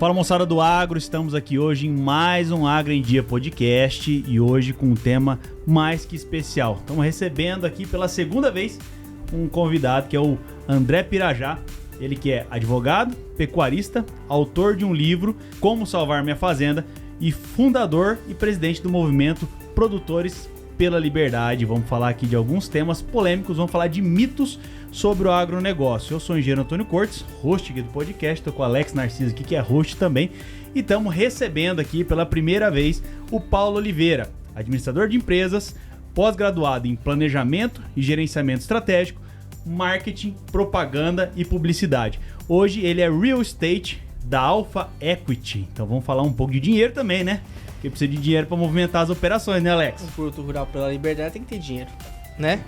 Fala, moçada do agro, estamos aqui hoje em mais um Agro em Dia podcast e hoje com um tema mais que especial. Estamos recebendo aqui pela segunda vez um convidado que é o André Pirajá, ele que é advogado, pecuarista, autor de um livro, Como Salvar Minha Fazenda, e fundador e presidente do movimento Produtores pela Liberdade. Vamos falar aqui de alguns temas polêmicos, vamos falar de mitos sobre o agronegócio. Eu sou o engenheiro Antônio Cortes, host aqui do podcast, estou com o Alex Narciso aqui, que é host também, e estamos recebendo aqui pela primeira vez o Paulo Oliveira, administrador de empresas, pós-graduado em planejamento e gerenciamento estratégico, marketing, propaganda e publicidade. Hoje ele é real estate da Alpha Equity, então vamos falar um pouco de dinheiro também, né? Porque precisa de dinheiro para movimentar as operações, né, Alex? Um produto rural pela liberdade tem que ter dinheiro, né?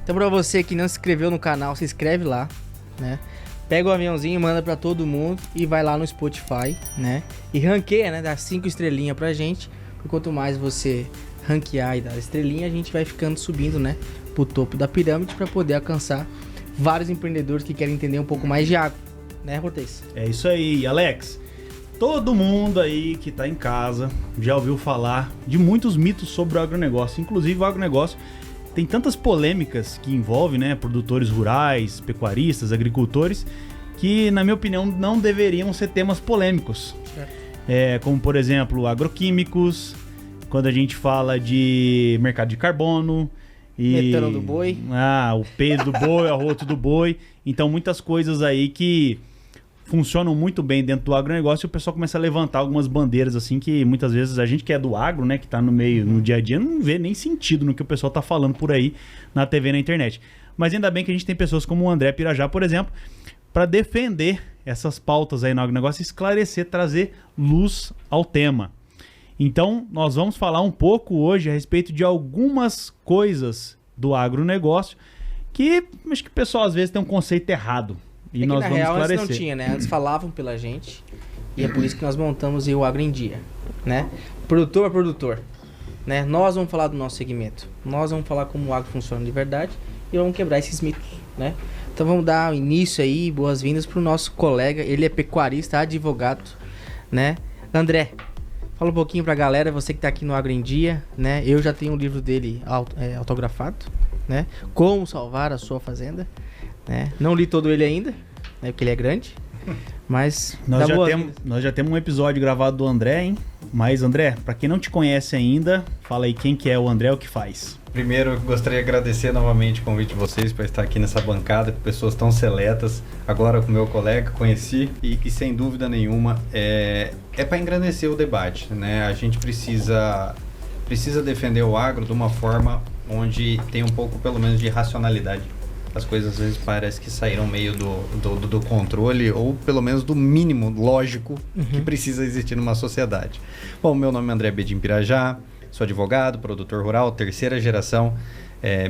Então, pra você que não se inscreveu no canal, se inscreve lá, né? Pega o aviãozinho, manda pra todo mundo e vai lá no Spotify, né? E ranqueia, né? Dá 5 estrelinhas pra gente. Porque quanto mais você ranquear e dar estrelinha, a gente vai ficando subindo, né? Pro topo da pirâmide pra poder alcançar vários empreendedores que querem entender um pouco mais de agro, né, Cortez? É isso aí, Alex. Todo mundo aí que tá em casa já ouviu falar de muitos mitos sobre o agronegócio. Inclusive o agronegócio tem tantas polêmicas que envolvem, né, produtores rurais, pecuaristas, agricultores, que, na minha opinião, não deveriam ser temas polêmicos. Como, por exemplo, agroquímicos, quando a gente fala de mercado de carbono, e metano do boi. O peso do boi, o arroto do boi. Então, muitas coisas aí que funcionam muito bem dentro do agronegócio e o pessoal começa a levantar algumas bandeiras assim que muitas vezes a gente que é do agro, né, que tá no meio, no dia a dia, não vê nem sentido no que o pessoal tá falando por aí na TV e na internet. Mas ainda bem que a gente tem pessoas como o André Pirajá, por exemplo, para defender essas pautas aí no agronegócio, esclarecer, trazer luz ao tema. Então, nós vamos falar um pouco hoje a respeito de algumas coisas do agronegócio que acho que o pessoal às vezes tem um conceito errado. E nós na vamos real, esclarecer. antes não tinha, né? Antes falavam pela gente. E é por isso que nós montamos o Agro em Dia, né? Produtor a produtor, né? Nós vamos falar do nosso segmento. Nós vamos falar como o agro funciona de verdade e vamos quebrar esses mitos, né? Então vamos dar início aí, boas-vindas pro nosso colega. Ele é pecuarista, advogado, né? André, fala um pouquinho pra galera, você que tá aqui no Agro em Dia, né? Eu já tenho um livro dele autografado, né? Como salvar a sua fazenda. Né? Não li todo ele ainda, né? Porque ele é grande, mas nós já temos um episódio gravado do André, hein? Mas André, para quem não te conhece ainda, fala aí quem que é o André, o que faz. Primeiro, eu gostaria de agradecer novamente o convite de vocês para estar aqui nessa bancada com pessoas tão seletas. Agora com meu colega, conheci e sem dúvida nenhuma é para engrandecer o debate, né? A gente precisa defender o agro de uma forma onde tem um pouco pelo menos de racionalidade. As coisas às vezes parece que saíram meio do controle ou pelo menos do mínimo lógico que precisa existir numa sociedade. Bom, meu nome é André Bedim Pirajá, sou advogado, produtor rural, terceira geração.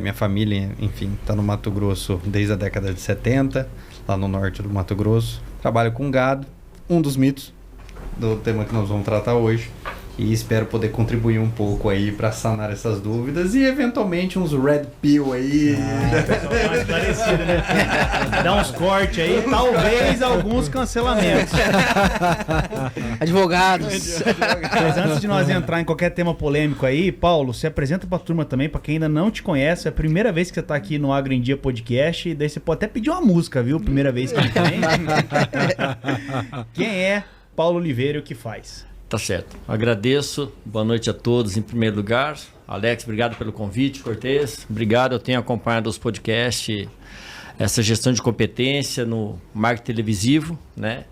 Minha família, enfim, está no Mato Grosso desde a década de 70, lá no norte do Mato Grosso. Trabalho com gado, um dos mitos do tema que nós vamos tratar hoje. E espero poder contribuir um pouco aí para sanar essas dúvidas e eventualmente uns red pill aí. Pessoal mais esclarecido, né? Dá uns cortes aí, talvez alguns cancelamentos. Advogados. Mas antes de nós entrar em qualquer tema polêmico aí, Paulo, se apresenta pra turma também, pra quem ainda não te conhece, é a primeira vez que você tá aqui no Agro em Dia podcast, e daí você pode até pedir uma música, viu? Primeira vez que ele vem. Quem é Paulo Oliveira e o que faz? Tá certo. Agradeço. Boa noite a todos em primeiro lugar. Alex, obrigado pelo convite. Cortez, obrigado. Eu tenho acompanhado os podcasts, essa gestão de competência no marketing televisivo, né?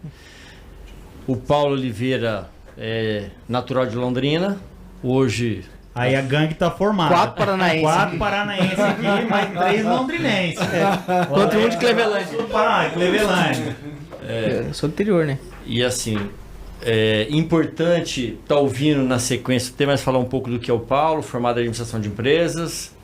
O Paulo Oliveira é natural de Londrina. Hoje... Aí a gangue tá formada. 4 paranaenses. 4 paranaenses aqui, mais 3 londrinenses. Contra um de Clevelândia. Clevelândia. Eu sou do interior, né? E assim... É importante estar ouvindo na sequência, ter mais falar um pouco do que é o Paulo, formado em administração de empresas.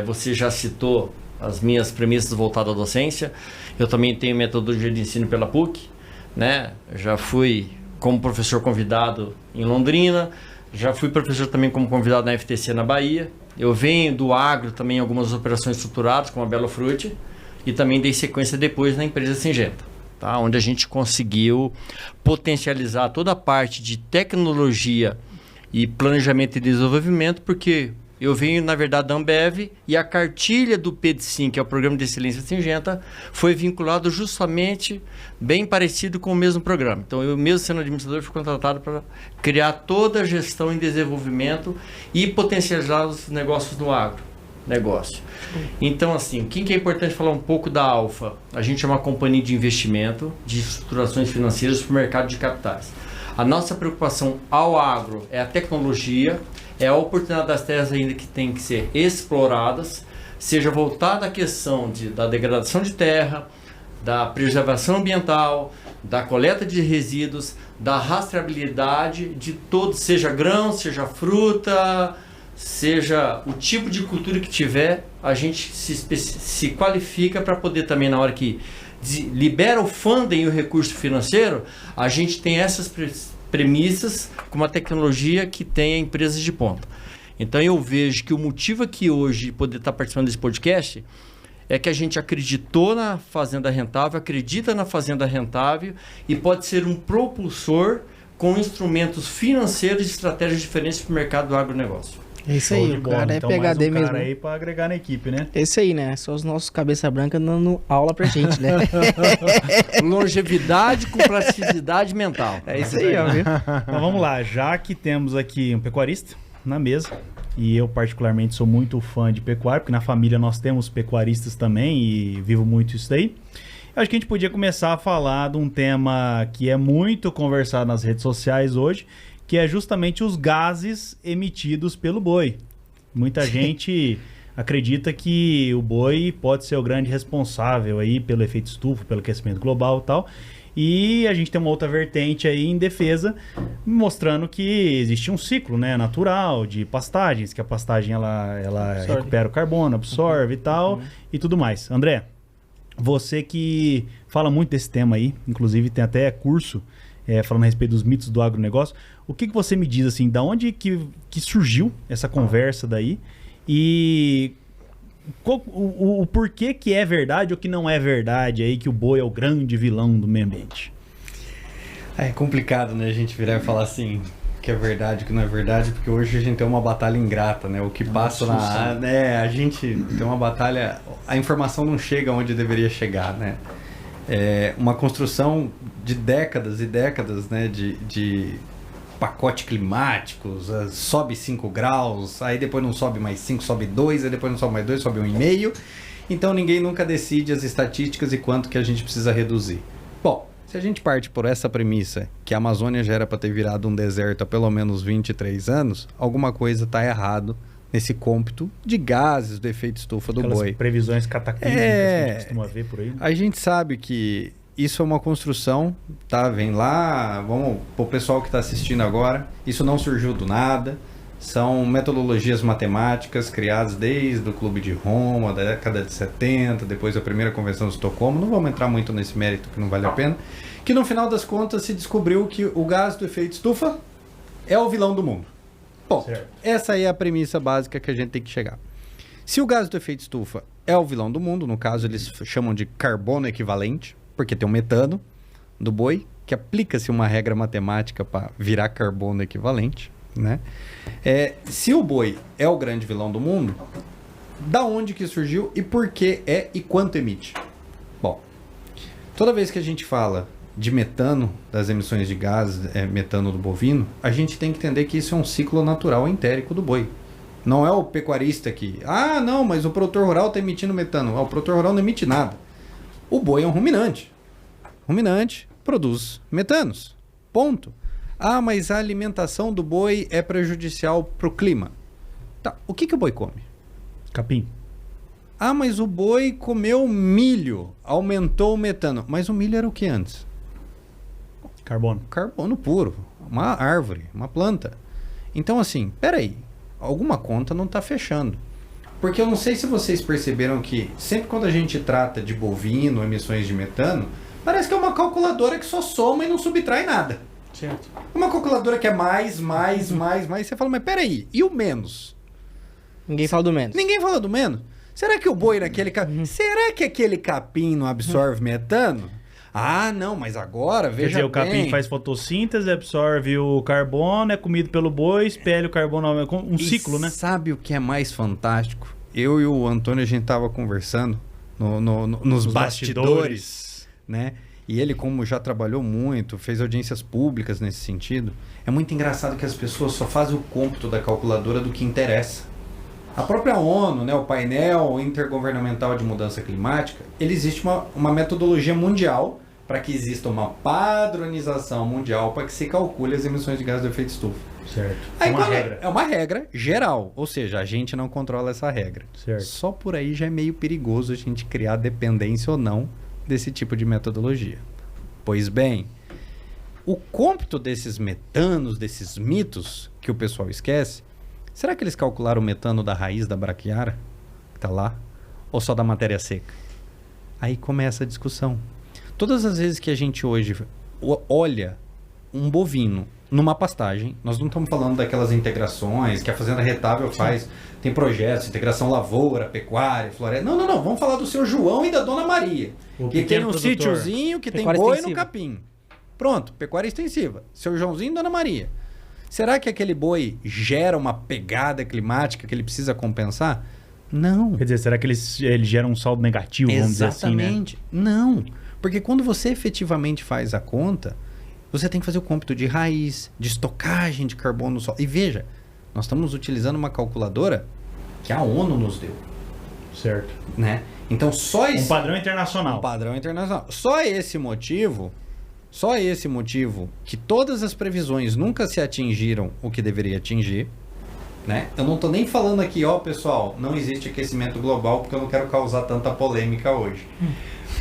Você já citou as minhas premissas voltadas à docência. Eu também tenho metodologia de ensino pela PUC, né? Já fui como professor convidado em Londrina, já fui professor também como convidado na FTC na Bahia. Eu venho do agro também em algumas operações estruturadas, como a Belo Frutti, e também dei sequência depois na empresa Singenta. tá? Onde a gente conseguiu potencializar toda a parte de tecnologia e planejamento e desenvolvimento, porque eu venho, na verdade, da Ambev e a cartilha do PEDSIM, que é o Programa de Excelência Singenta, foi vinculado justamente bem parecido com o mesmo programa. Então, eu mesmo sendo administrador, fui contratado para criar toda a gestão em desenvolvimento e potencializar os negócios no agronegócio. Então, assim, o que é importante falar um pouco da Alfa? A gente é uma companhia de investimento, de estruturações financeiras para o mercado de capitais. A nossa preocupação ao agro é a tecnologia, é a oportunidade das terras ainda que tem que ser exploradas, seja voltada à questão da degradação de terra, da preservação ambiental, da coleta de resíduos, da rastreabilidade de todo, seja grão, seja fruta, seja o tipo de cultura que tiver, a gente se qualifica para poder também, na hora que libera o funding e o recurso financeiro, a gente tem essas premissas com uma tecnologia que tenha empresas de ponta. Então eu vejo que o motivo aqui hoje de poder estar participando desse podcast é que a gente acreditou na Fazenda Rentável, acredita na Fazenda Rentável e pode ser um propulsor com instrumentos financeiros e estratégias diferentes para o mercado do agronegócio. É isso aí, o cara então, é PhD mais um mesmo. Cara aí para agregar na equipe, né? Esse aí, né? São os nossos cabeça branca dando aula pra gente, né? Longevidade com plasticidade mental. É isso aí, ó, viu? Então vamos lá, já que temos aqui um pecuarista na mesa, e eu particularmente sou muito fã de pecuária, porque na família nós temos pecuaristas também e vivo muito isso daí. Eu acho que a gente podia começar a falar de um tema que é muito conversado nas redes sociais hoje, que é justamente os gases emitidos pelo boi. Muita gente acredita que o boi pode ser o grande responsável aí pelo efeito estufa, pelo aquecimento global e tal. E a gente tem uma outra vertente aí em defesa, mostrando que existe um ciclo, né, natural de pastagens, que a pastagem ela recupera o carbono, absorve e tal, e tudo mais. André, você que fala muito desse tema aí, inclusive tem até curso falando a respeito dos mitos do agronegócio, o que você me diz, assim, da onde que surgiu essa conversa daí e o porquê que é verdade ou que não é verdade aí que o boi é o grande vilão do meio ambiente? É complicado, né, a gente virar e falar assim, que é verdade, que não é verdade, porque hoje a gente tem uma batalha ingrata, né, o que passa a gente tem uma batalha, a informação não chega onde deveria chegar, né. É uma construção de décadas e décadas, né, de pacote climáticos, sobe 5 graus, aí depois não sobe mais 5, sobe 2, aí depois não sobe mais 2, sobe 1,5. Então ninguém nunca decide as estatísticas e quanto que a gente precisa reduzir. Bom, se a gente parte por essa premissa, que a Amazônia já era para ter virado um deserto há pelo menos 23 anos, alguma coisa está errado nesse cômputo de gases do efeito estufa do boi. Previsões cataclísmicas que a gente costuma ver por aí. Né? A gente sabe que isso é uma construção, tá? Vem lá, vamos pro pessoal que está assistindo agora, isso não surgiu do nada, são metodologias matemáticas criadas desde o Clube de Roma, da década de 70, depois a primeira convenção de Estocolmo, não vamos entrar muito nesse mérito que não vale a pena, que no final das contas se descobriu que o gás do efeito estufa é o vilão do mundo. Bom, essa aí é a premissa básica que a gente tem que chegar. Se o gás do efeito estufa é o vilão do mundo, no caso eles chamam de carbono equivalente, porque tem o metano do boi, que aplica-se uma regra matemática para virar carbono equivalente, né? Se o boi é o grande vilão do mundo, da onde que surgiu e por que é e quanto emite? Bom, toda vez que a gente fala de metano, das emissões de gases, metano do bovino, a gente tem que entender que isso é um ciclo natural entérico do boi. Não é o pecuarista que, não, mas o produtor rural está emitindo metano. O produtor rural não emite nada. O boi é um ruminante. Ruminante produz metanos. Ponto. Mas a alimentação do boi é prejudicial para o clima. Tá, o que o boi come? Capim. Mas o boi comeu milho, aumentou o metano. Mas o milho era o que antes? Carbono. Carbono puro. Uma árvore, uma planta. Então, assim, peraí. Alguma conta não está fechando. Porque eu não sei se vocês perceberam que sempre quando a gente trata de bovino, emissões de metano, parece que é uma calculadora que só soma e não subtrai nada. Certo. Uma calculadora que é mais. Você fala, mas peraí, e o menos? Ninguém fala do menos. Ninguém fala do menos. Será que o boi naquele capim... Será que aquele capim não absorve metano? Ah, não, mas agora, Quer veja dizer, o capim bem. faz fotossíntese, absorve o carbono, é comido pelo boi, espelha o carbono, um E ciclo, né? sabe o que é mais fantástico? Eu e o Antônio, a gente tava conversando nos bastidores, né? E ele, como já trabalhou muito, fez audiências públicas nesse sentido, é muito engraçado que as pessoas só fazem o cômputo da calculadora do que interessa. A própria ONU, né, o painel intergovernamental de mudança climática, ele existe uma metodologia mundial para que exista uma padronização mundial para que se calcule as emissões de gases de efeito estufa. Certo. Aí, É uma regra. É uma regra geral, ou seja, a gente não controla essa regra. Certo. Só por aí já é meio perigoso a gente criar dependência ou não desse tipo de metodologia. Pois bem, o cômputo desses metanos, desses mitos que o pessoal esquece, será que eles calcularam o metano da raiz da braquiária, que está lá, ou só da matéria seca? Aí começa a discussão. Todas as vezes que a gente hoje olha um bovino numa pastagem, nós não estamos falando daquelas integrações que a Fazenda Retável faz, tem projetos, integração lavoura, pecuária, floresta. Não, vamos falar do seu João e da Dona Maria, O que tem pequeno um produtor. sítiozinho, que tem Pecuária boi extensiva. no capim. Pronto, pecuária extensiva. Seu Joãozinho e Dona Maria. Será que aquele boi gera uma pegada climática que ele precisa compensar? Não. Quer dizer, será que eles geram um saldo negativo, vamos dizer assim, né? Exatamente. Não. Porque quando você efetivamente faz a conta, você tem que fazer o cômputo de raiz, de estocagem de carbono no solo. E veja, nós estamos utilizando uma calculadora que a ONU nos deu, Certo. né? Então só esse... Um padrão internacional. Um padrão internacional. Só esse motivo que todas as previsões nunca se atingiram o que deveria atingir, né? Eu não tô nem falando aqui, ó, pessoal, não existe aquecimento global porque eu não quero causar tanta polêmica hoje.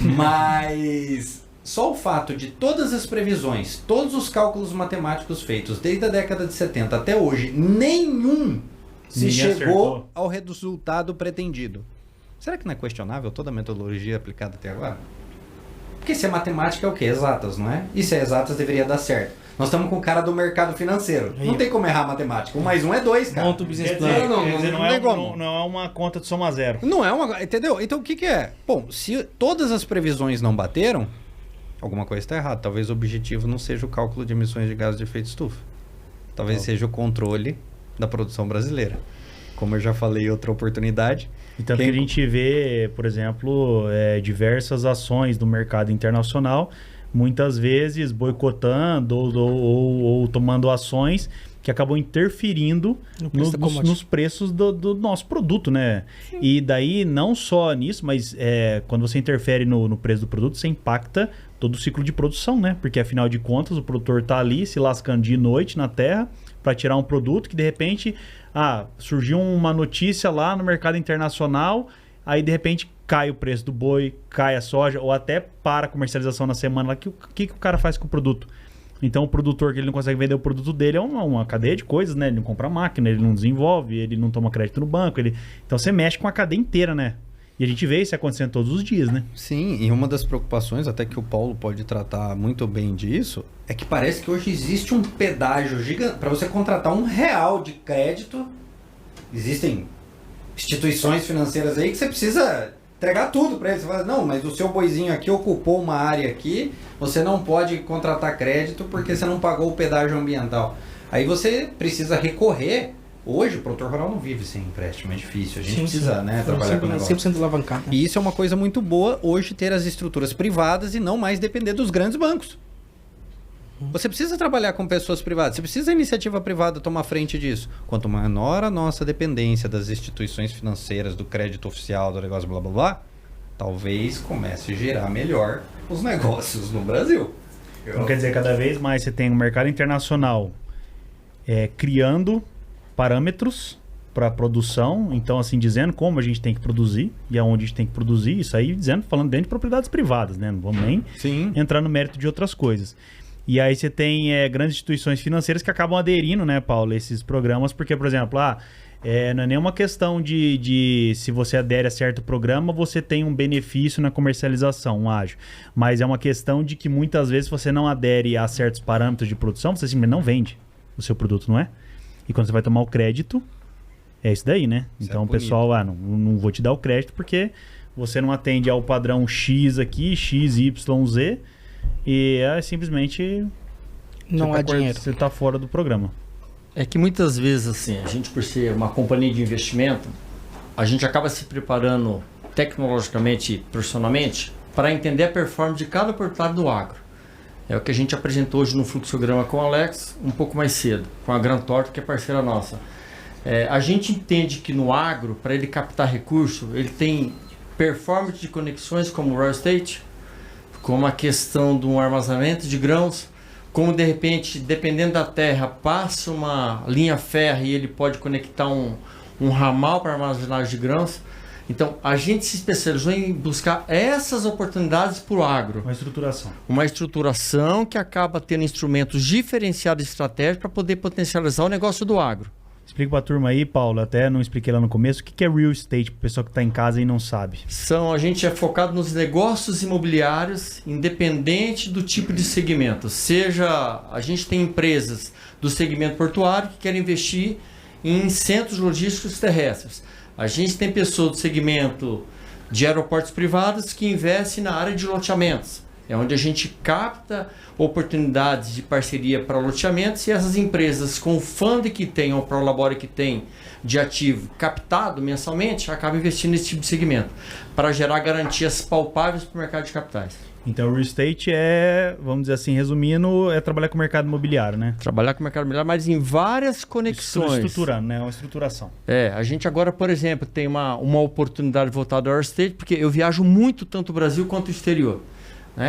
Mas só o fato de todas as previsões, todos os cálculos matemáticos feitos desde a década de 70 até hoje, nenhum se Ninguém chegou acertou. ao resultado pretendido. Será que não é questionável toda a metodologia aplicada até agora? Porque se é matemática é o quê? Exatas, não é? E se é exatas deveria dar certo. Nós estamos com o cara do mercado financeiro. Não tem como errar a matemática. 1 mais 1 é 2, cara. Monta o business Quer plan. dizer, Não, quer dizer, não não, tem como. não é uma conta de soma zero. Não é uma... Entendeu? Então o que que é? Bom, se todas as previsões não bateram, alguma coisa está errada. Talvez o objetivo não seja o cálculo de emissões de gases de efeito estufa. Talvez seja o controle da produção brasileira. Como eu já falei em outra oportunidade. Então que a gente vê, por exemplo, diversas ações do mercado internacional, muitas vezes boicotando ou tomando ações que acabam interferindo No preço da commodity. nos preços do nosso produto, né? E daí, não só nisso, mas quando você interfere no preço do produto, você impacta todo o ciclo de produção, né? Porque afinal de contas, o produtor está ali se lascando de noite na terra para tirar um produto que de repente surgiu uma notícia lá no mercado internacional, aí de repente cai o preço do boi, cai a soja, ou até para a comercialização na semana lá, o que o cara faz com o produto? Então o produtor que ele não consegue vender o produto dele é uma cadeia de coisas, né? Ele não compra máquina, ele não desenvolve, ele não toma crédito no banco, então você mexe com a cadeia inteira, né? E a gente vê isso acontecendo todos os dias, né? Sim, e uma das preocupações, até que o Paulo pode tratar muito bem disso, é que parece que hoje existe um pedágio gigante. Para você contratar R$1 de crédito, existem instituições financeiras aí que você precisa entregar tudo para eles. Você fala, não, mas o seu boizinho aqui ocupou uma área aqui, você não pode contratar crédito porque você não pagou o pedágio ambiental. Aí você precisa recorrer. Hoje o produtor rural não vive sem empréstimo, é difícil. A gente precisa, né, trabalhar com o negócio. 100% alavancado. E isso é uma coisa muito boa hoje, ter as estruturas privadas e não mais depender dos grandes bancos. Você precisa trabalhar com pessoas privadas, você precisa a iniciativa privada tomar frente disso. Quanto menor a nossa dependência das instituições financeiras, do crédito oficial, do negócio blá blá blá, talvez comece a gerar melhor os negócios no Brasil. Então quer dizer, cada vez mais você tem um mercado internacional criando parâmetros para produção, então assim, dizendo como a gente tem que produzir e aonde a gente tem que produzir, isso aí falando dentro de propriedades privadas, né? Não vamos nem entrar no mérito de outras coisas. E aí você tem grandes instituições financeiras que acabam aderindo, né, Paulo, a esses programas, porque, por exemplo, não é nenhuma questão de se você adere a certo programa, você tem um benefício na comercialização, um ágio. Mas é uma questão de que muitas vezes você não adere a certos parâmetros de produção, você simplesmente não vende o seu produto, não é? E quando você vai tomar o crédito, é isso daí, né? Isso então é o pessoal, não vou te dar o crédito porque você não atende ao padrão X aqui, X, Y, Z, e simplesmente Não há dinheiro. Você tá fora do programa. É que muitas vezes, assim, a gente, por ser uma companhia de investimento, a gente acaba se preparando tecnologicamente e profissionalmente para entender a performance de cada oportunidade do agro. É o que a gente apresentou hoje no fluxograma com o Alex, um pouco mais cedo, com a Gran Torto, que é parceira nossa. A gente entende que no agro, para ele captar recurso, ele tem performance de conexões como o real estate, como a questão do armazenamento de grãos, como de repente, dependendo da terra, passa uma linha férrea e ele pode conectar um ramal para armazenagem de grãos. Então, a gente se especializou em buscar essas oportunidades para o agro. Uma estruturação. Uma estruturação que acaba tendo instrumentos diferenciados e estratégicos para poder potencializar o negócio do agro. Explica para a turma aí, Paulo, até não expliquei lá no começo, o que é real estate, para o pessoal que está em casa e não sabe. A gente é focado nos negócios imobiliários, independente do tipo de segmento. Seja, a gente tem empresas do segmento portuário que querem investir em centros logísticos terrestres. A gente tem pessoas do segmento de aeroportos privados que investem na área de loteamentos. É onde a gente capta oportunidades de parceria para loteamentos e essas empresas com o fundo que tem ou prolabore que tem de ativo captado mensalmente acabam investindo nesse tipo de segmento para gerar garantias palpáveis para o mercado de capitais. Então, o real estate vamos dizer assim, resumindo, trabalhar com o mercado imobiliário, né? Trabalhar com o mercado imobiliário, mas em várias conexões. Estruturando, né? Uma estruturação. A gente agora, por exemplo, tem uma oportunidade voltada ao real estate, porque eu viajo muito tanto o Brasil quanto o exterior.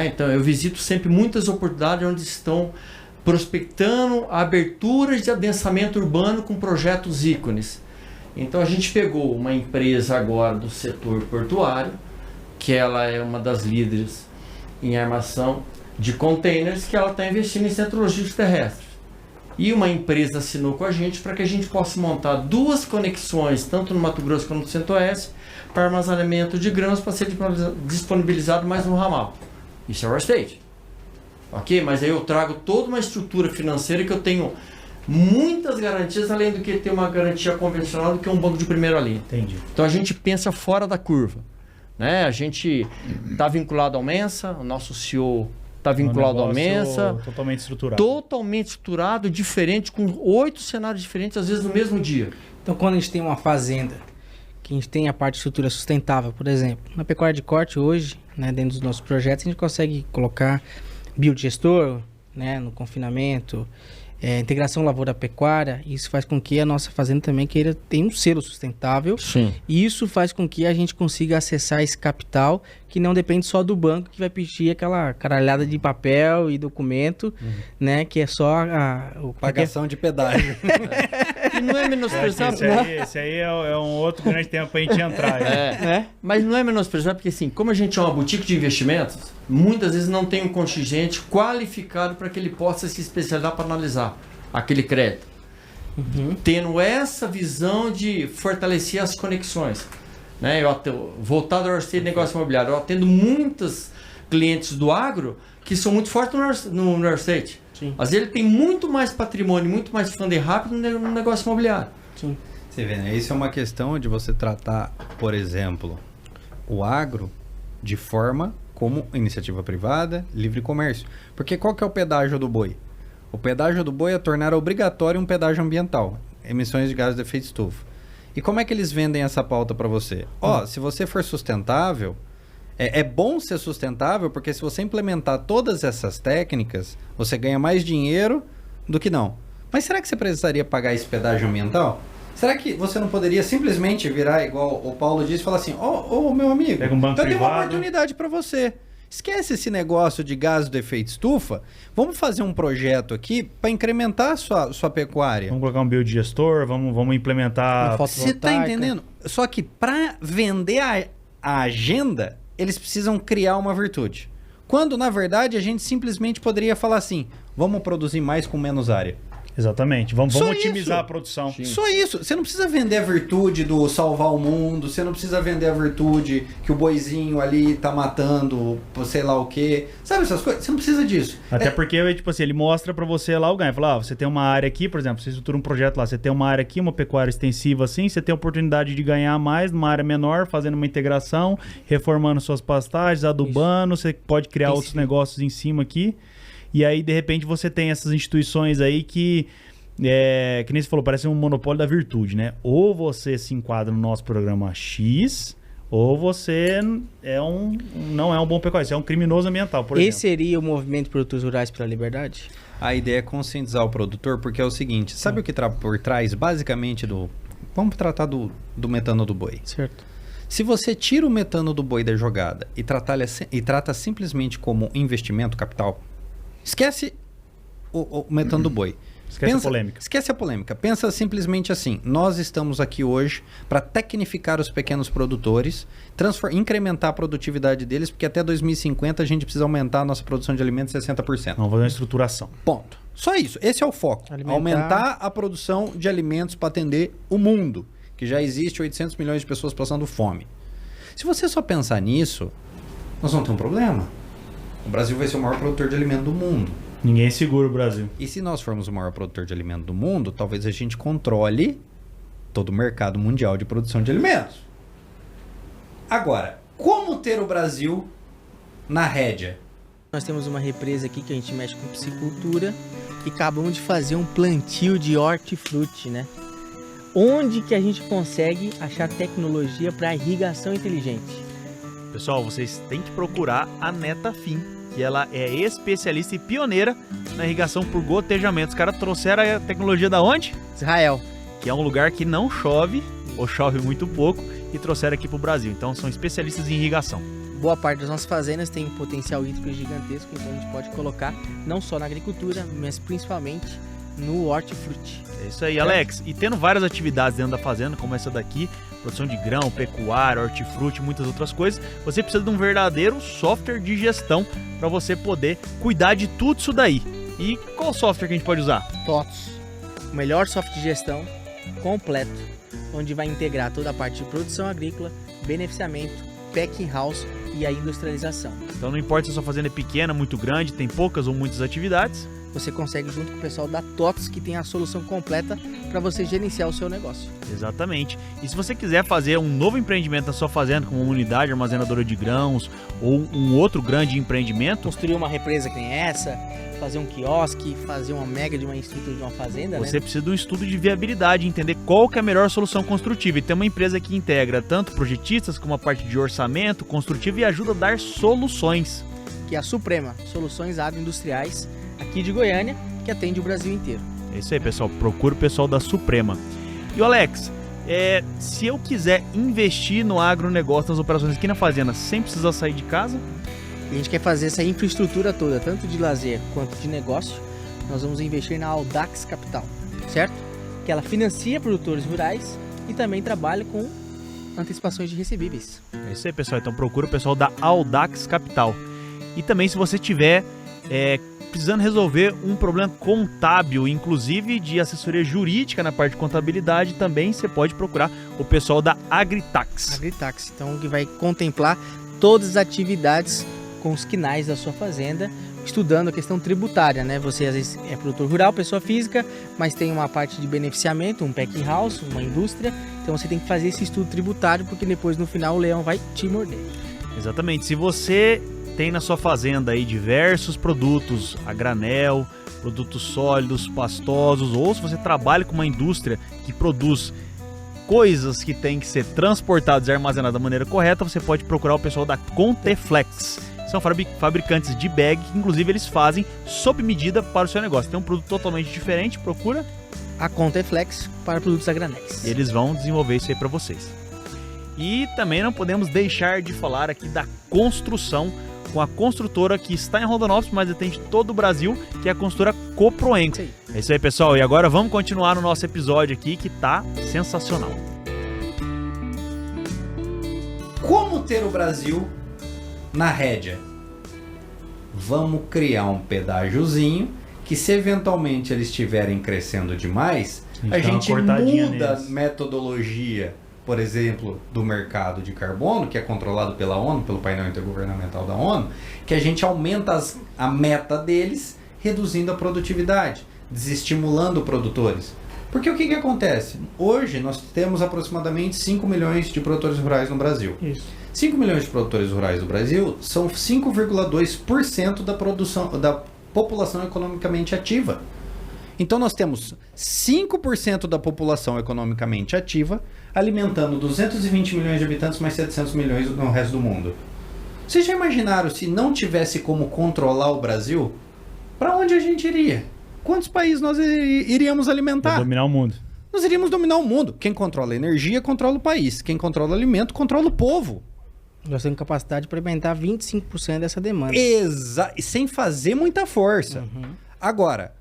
Então, eu visito sempre muitas oportunidades onde estão prospectando aberturas de adensamento urbano com projetos ícones. Então, a gente pegou uma empresa agora do setor portuário, que ela é uma das líderes em armação de containers, que ela está investindo em centros logísticos terrestres. E uma empresa assinou com a gente para que a gente possa montar 2 conexões, tanto no Mato Grosso quanto no Centro-Oeste, para armazenamento de grãos para ser disponibilizado mais no ramal. Isso é real estate. Ok? Mas aí eu trago toda uma estrutura financeira que eu tenho muitas garantias, além do que ter uma garantia convencional do que um banco de primeira linha. Entendi. Então a gente pensa fora da curva. A gente está vinculado ao Mensa, o nosso CEO está vinculado ao Mensa. Totalmente estruturado. Totalmente estruturado, diferente, com 8 cenários diferentes, às vezes no mesmo dia. Então, quando a gente tem uma fazenda, que a gente tem a parte de estrutura sustentável, por exemplo, na pecuária de corte hoje, dentro dos nossos projetos, a gente consegue colocar biodigestor, no confinamento, integração lavoura-pecuária. Isso faz com que a nossa fazenda também tenha um selo sustentável. Sim. E isso faz com que a gente consiga acessar esse capital que não depende só do banco, que vai pedir aquela caralhada de papel e documento, que é só pagação de pedágio. E não é menosprezar. Esse aí é um outro grande tema para a gente entrar. Mas não é menosprezar, porque assim, como a gente é uma boutique de investimentos, muitas vezes não tem um contingente qualificado para que ele possa se especializar para analisar aquele crédito. Tendo essa visão de fortalecer as conexões. Voltado ao real estate e negócio imobiliário, eu atendo muitos clientes do agro que são muito fortes no real estate. Sim. Às vezes ele tem muito mais patrimônio, muito mais funding rápido no negócio imobiliário. Sim. Você vê, né? Isso é uma questão de você tratar, por exemplo, o agro de forma como iniciativa privada, livre comércio. Porque qual que é o pedágio do boi? O pedágio do boi é tornar obrigatório um pedágio ambiental, emissões de gases de efeito estufa. E como é que eles vendem essa pauta para você? Se você for sustentável, é bom ser sustentável, porque se você implementar todas essas técnicas, você ganha mais dinheiro do que não. Mas será que você precisaria pagar esse pedágio ambiental? Será que você não poderia simplesmente virar, igual o Paulo disse, e falar assim, meu amigo, pega um banco eu tenho uma privado. oportunidade para você. Esquece esse negócio de gás do efeito estufa. Vamos fazer um projeto aqui para incrementar a sua pecuária. Vamos colocar um biodigestor, vamos implementar... Você está entendendo? Só que para vender a agenda, eles precisam criar uma virtude. Quando, na verdade, a gente simplesmente poderia falar assim, vamos produzir mais com menos área. Exatamente. Vamos Só otimizar isso. a produção. Sim. Só isso. Você não precisa vender a virtude do salvar o mundo, você não precisa vender a virtude que o boizinho ali tá matando, sei lá o quê. Sabe essas coisas? Você não precisa disso. Até porque, tipo assim, ele mostra pra você lá o ganho. Fala, você tem uma área aqui, por exemplo, você estrutura um projeto lá, você tem uma área aqui, uma pecuária extensiva assim, você tem a oportunidade de ganhar mais numa área menor, fazendo uma integração, reformando suas pastagens, adubando, você pode criar Em outros cima. negócios em cima aqui. E aí, de repente, você tem essas instituições aí que nem você falou, parece um monopólio da virtude, né? Ou você se enquadra no nosso programa X, ou você não é um bom pecuarista, você é um criminoso ambiental, por Esse exemplo. seria o movimento Produtores Rurais pela Liberdade? A ideia é conscientizar o produtor, porque é o seguinte, sabe o que está por trás, basicamente, vamos tratar do metano do boi. Certo. Se você tira o metano do boi da jogada e trata simplesmente como investimento capital, esquece o metano do boi. Esquece a polêmica. Esquece a polêmica. Pensa simplesmente assim, nós estamos aqui hoje para tecnificar os pequenos produtores, incrementar a produtividade deles, porque até 2050 a gente precisa aumentar a nossa produção de alimentos 60%. Vamos fazer uma estruturação. Ponto. Só isso. Esse é o foco. Aumentar a produção de alimentos para atender o mundo, que já existe 800 milhões de pessoas passando fome. Se você só pensar nisso, nós vamos ter um problema. O Brasil vai ser o maior produtor de alimento do mundo. Ninguém segura o Brasil. E se nós formos o maior produtor de alimento do mundo, talvez a gente controle todo o mercado mundial de produção de alimentos. Agora, como ter o Brasil na rédea? Nós temos uma represa aqui que a gente mexe com piscicultura e acabamos de fazer um plantio de hortifruti, né? Onde que a gente consegue achar tecnologia para irrigação inteligente? Pessoal, vocês têm que procurar a Netafim, que ela é especialista e pioneira na irrigação por gotejamento. Os caras trouxeram a tecnologia da onde? Israel. Que é um lugar que não chove, ou chove muito pouco, e trouxeram aqui pro Brasil. Então são especialistas em irrigação. Boa parte das nossas fazendas tem um potencial hídrico gigantesco, então a gente pode colocar não só na agricultura, mas principalmente no hortifruti. É isso aí, Alex. E tendo várias atividades dentro da fazenda, como essa daqui, produção de grão, pecuária, hortifruti, muitas outras coisas, você precisa de um verdadeiro software de gestão para você poder cuidar de tudo isso daí. E qual software que a gente pode usar? TOTOS, o melhor software de gestão completo, onde vai integrar toda a parte de produção agrícola, beneficiamento, packing house e a industrialização. Então não importa se a sua fazenda é pequena, muito grande, tem poucas ou muitas atividades. Você consegue junto com o pessoal da TOTOS, que tem a solução completa para você gerenciar o seu negócio. Exatamente. E se você quiser fazer um novo empreendimento na sua fazenda, como uma unidade armazenadora de grãos ou um outro grande empreendimento, Construir uma represa que nem essa, fazer um quiosque, fazer uma mega de uma estrutura de uma fazenda, você precisa de um estudo de viabilidade, entender qual que é a melhor solução construtiva. E tem uma empresa que integra tanto projetistas como a parte de orçamento, construtivo e ajuda a dar soluções. Que é a Suprema, Soluções Agroindustriais, aqui de Goiânia, que atende o Brasil inteiro. É isso aí, pessoal. Procura o pessoal da Suprema. E o Alex, se eu quiser investir no agronegócio, nas operações aqui na fazenda, sem precisar sair de casa, E a gente quer fazer essa infraestrutura toda, tanto de lazer quanto de negócio, nós vamos investir na Audax Capital, certo? Que ela financia produtores rurais e também trabalha com antecipações de recebíveis. é isso aí, pessoal. Então procura o pessoal da Audax Capital. E também se você tiver precisando resolver um problema contábil, inclusive de assessoria jurídica na parte de contabilidade, também você pode procurar o pessoal da Agritax. Agritax, então que vai contemplar todas as atividades com os quinais da sua fazenda, estudando a questão tributária, né? Você às vezes é produtor rural, pessoa física, mas tem uma parte de beneficiamento, um packing house, uma indústria, então você tem que fazer esse estudo tributário, porque depois no final o leão vai te morder. Exatamente. Se você tem na sua fazenda aí diversos produtos a granel, produtos sólidos, pastosos, ou se você trabalha com uma indústria que produz coisas que têm que ser transportadas e armazenadas da maneira correta, você pode procurar o pessoal da Conteflex. São fabricantes de bag, que inclusive eles fazem sob medida para o seu negócio. Tem um produto totalmente diferente, procura. A Conteflex para produtos a granéis. E eles vão desenvolver isso aí para vocês. E também não podemos deixar de falar aqui da construção, com a construtora que está em Rondonópolis, mas atende todo o Brasil, que é a construtora Coproenco. É isso aí, pessoal. E agora vamos continuar no nosso episódio aqui, que tá sensacional. Como ter o Brasil na rédea? Vamos criar um pedágiozinho que se eventualmente eles estiverem crescendo demais, a gente muda a metodologia, por exemplo, do mercado de carbono, que é controlado pela ONU, pelo painel intergovernamental da ONU, que a gente aumenta a meta deles, reduzindo a produtividade, desestimulando produtores. Porque o que acontece? Hoje nós temos aproximadamente 5 milhões de produtores rurais no Brasil. Isso. 5 milhões de produtores rurais do Brasil são 5,2% da população economicamente ativa. Então nós temos 5% da população economicamente ativa alimentando 220 milhões de habitantes mais 700 milhões no resto do mundo. Vocês já imaginaram se não tivesse como controlar o Brasil? Para onde a gente iria? Quantos países nós iríamos alimentar? Dominar o mundo. Nós iríamos dominar o mundo. Quem controla a energia, controla o país. Quem controla o alimento, controla o povo. Nós temos capacidade para alimentar 25% dessa demanda. Sem fazer muita força. Agora,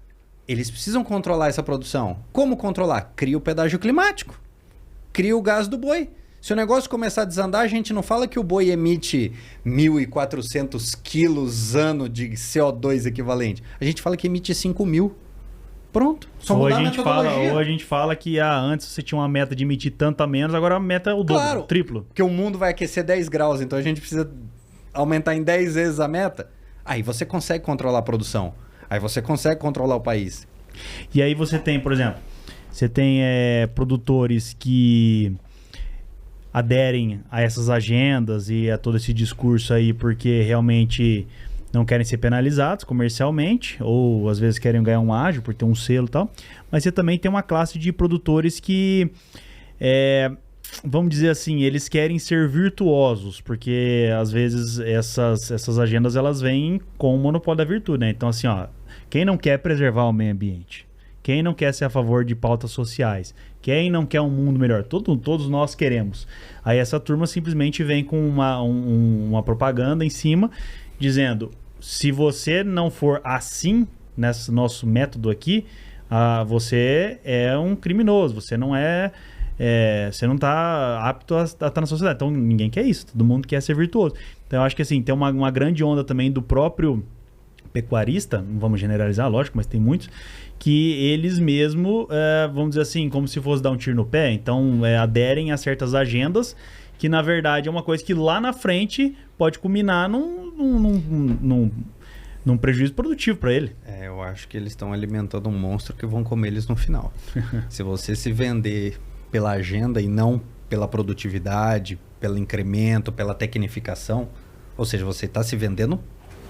eles precisam controlar essa produção. Como controlar? Cria o pedágio climático. Cria o gás do boi. Se o negócio começar a desandar, a gente não fala que o boi emite 1.400 quilos ano de CO2 equivalente. A gente fala que emite 5.000. Pronto. Só mudar a metodologia. Ou a gente fala que antes você tinha uma meta de emitir tanto a menos, agora a meta é o dobro, o triplo. Porque o mundo vai aquecer 10 graus, então a gente precisa aumentar em 10 vezes a meta. Aí você consegue controlar a produção. Aí você consegue controlar o país. E aí você tem, por exemplo, você tem produtores que aderem a essas agendas e a todo esse discurso aí porque realmente não querem ser penalizados comercialmente, ou às vezes querem ganhar um ágio por ter um selo e tal. Mas você também tem uma classe de produtores que, vamos dizer assim, eles querem ser virtuosos, porque às vezes essas agendas elas vêm com o monopólio da virtude, né? Então assim, ó, quem não quer preservar o meio ambiente? Quem não quer ser a favor de pautas sociais? Quem não quer um mundo melhor? Todos nós queremos. Aí essa turma simplesmente vem com uma propaganda em cima, dizendo, se você não for assim, nesse nosso método aqui, você é um criminoso, você não você não está apto a estar na sociedade. Então ninguém quer isso, todo mundo quer ser virtuoso. Então eu acho que assim, tem uma grande onda também do próprio pecuarista, não vamos generalizar, lógico, mas tem muitos, que eles mesmo, vamos dizer assim, como se fosse dar um tiro no pé, então aderem a certas agendas, que na verdade é uma coisa que lá na frente pode culminar num prejuízo produtivo para ele. Eu acho que eles estão alimentando um monstro que vão comer eles no final. Se você se vender pela agenda e não pela produtividade, pelo incremento, pela tecnificação, ou seja, você está se vendendo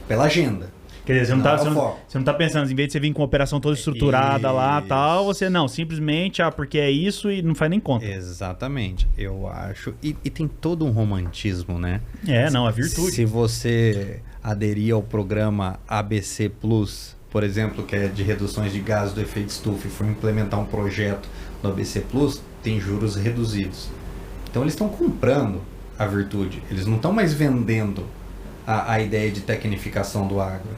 pela agenda. Quer dizer, você não tá pensando, em vez de você vir com uma operação toda estruturada lá e tal, você não, simplesmente, porque é isso e não faz nem conta. Exatamente, eu acho. E tem todo um romantismo, né? A virtude. Se você aderir ao programa ABC Plus, por exemplo, que é de reduções de gases do efeito estufa, e for implementar um projeto do ABC Plus, tem juros reduzidos. Então eles estão comprando a virtude, eles não estão mais vendendo a ideia de tecnificação do agro.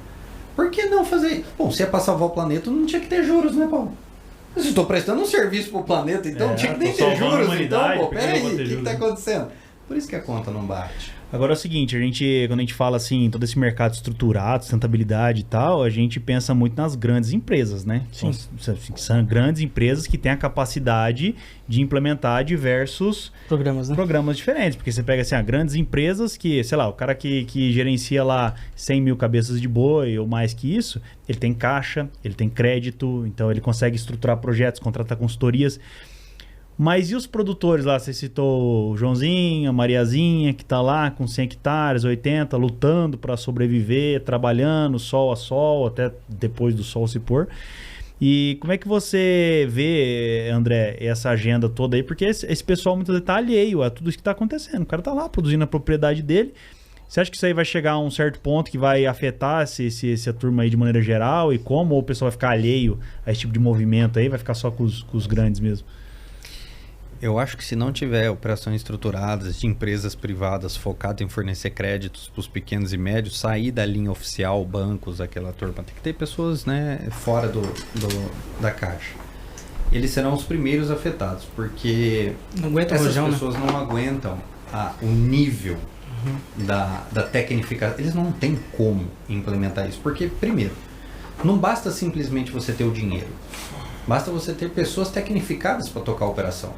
Por que não fazer? Bom, se é para salvar o planeta, não tinha que ter juros, né, Paulo? Eu estou prestando um serviço para o planeta, então tinha que nem ter juros. Então, pô, peraí, o que está acontecendo? Por isso que a conta não bate. Agora é o seguinte, quando a gente fala assim, todo esse mercado estruturado, sustentabilidade e tal, a gente pensa muito nas grandes empresas, né? São grandes empresas que têm a capacidade de implementar diversos programas diferentes. Porque você pega assim, grandes empresas que, sei lá, o cara que gerencia lá 100 mil cabeças de boi ou mais que isso, ele tem caixa, ele tem crédito, então ele consegue estruturar projetos, contratar consultorias. Mas e os produtores lá? Você citou o Joãozinho, a Mariazinha, que está lá com 100 hectares, 80, lutando para sobreviver, trabalhando sol a sol, até depois do sol se pôr. E como é que você vê, André, essa agenda toda aí? Porque esse pessoal muitas vezes está alheio a tudo isso que está acontecendo. O cara está lá produzindo a propriedade dele. Você acha que isso aí vai chegar a um certo ponto que vai afetar essa turma aí de maneira geral? E como? Ou o pessoal vai ficar alheio a esse tipo de movimento aí? Vai ficar só com os grandes mesmo? Eu acho que se não tiver operações estruturadas de empresas privadas focadas em fornecer créditos para os pequenos e médios, sair da linha oficial, bancos, aquela turma, tem que ter pessoas, né, fora da caixa. Eles serão os primeiros afetados, porque essas pessoas não aguentam o nível da tecnificação. Eles não têm como implementar isso, porque, primeiro, Não basta simplesmente você ter o dinheiro. Basta você ter pessoas tecnificadas para tocar a operação.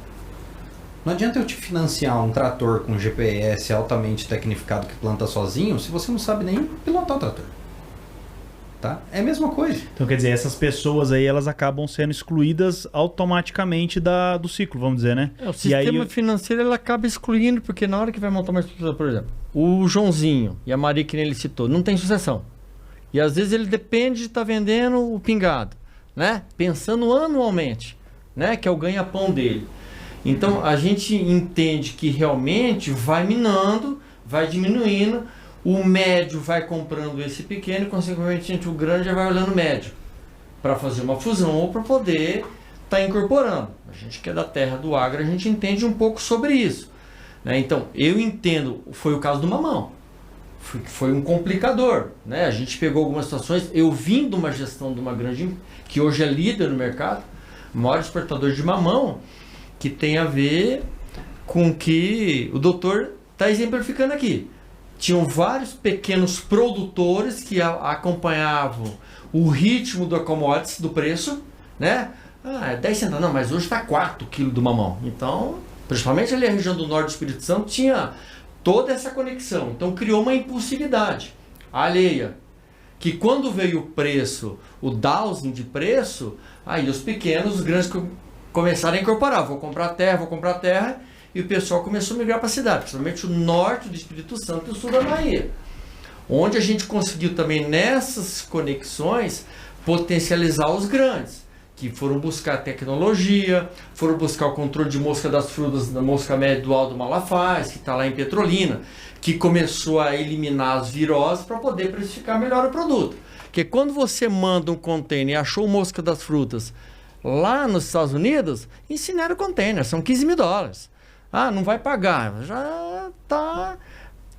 Não adianta eu te financiar um trator com GPS altamente tecnificado que planta sozinho se você não sabe nem pilotar o trator. Tá? É a mesma coisa. Então, quer dizer, essas pessoas aí, elas acabam sendo excluídas automaticamente do ciclo, vamos dizer, né? O sistema financeiro, ele acaba excluindo, porque na hora que vai montar uma estrutura, por exemplo, o Joãozinho e a Maria, que ele citou, não tem sucessão. E às vezes ele depende de estar vendendo o pingado, né? Pensando anualmente, né? Que é o ganha-pão dele. Então, a gente entende que realmente vai minando, vai diminuindo, o médio vai comprando esse pequeno e, consequentemente, o grande já vai olhando o médio para fazer uma fusão ou para poder estar incorporando. A gente que é da terra do agro, a gente entende um pouco sobre isso, né? Então, eu entendo, foi o caso do mamão, foi um complicador, né? A gente pegou algumas situações, eu vim de uma gestão de uma grande, que hoje é líder no mercado, maior exportador de mamão, que tem a ver com que o doutor está exemplificando aqui. Tinham vários pequenos produtores que acompanhavam o ritmo da commodities, do preço, né? É 10 centavos, não, mas hoje está 4 quilos do mamão. Então, principalmente ali a região do norte do Espírito Santo, tinha toda essa conexão. Então, criou uma impulsividade alheia, que quando veio o preço, o dowsing de preço, aí os pequenos, os grandes começaram a incorporar. Vou comprar terra, e o pessoal começou a migrar para a cidade, principalmente o norte do Espírito Santo e o sul da Bahia. Onde a gente conseguiu também nessas conexões potencializar os grandes, que foram buscar tecnologia, foram buscar o controle de mosca das frutas da mosca média do Aldo Malafaia, que está lá em Petrolina, que começou a eliminar as viroses para poder precificar melhor o produto. Porque quando você manda um container e achou mosca das frutas lá nos Estados Unidos, incinera o container, são $15 mil. Ah, não vai pagar, já está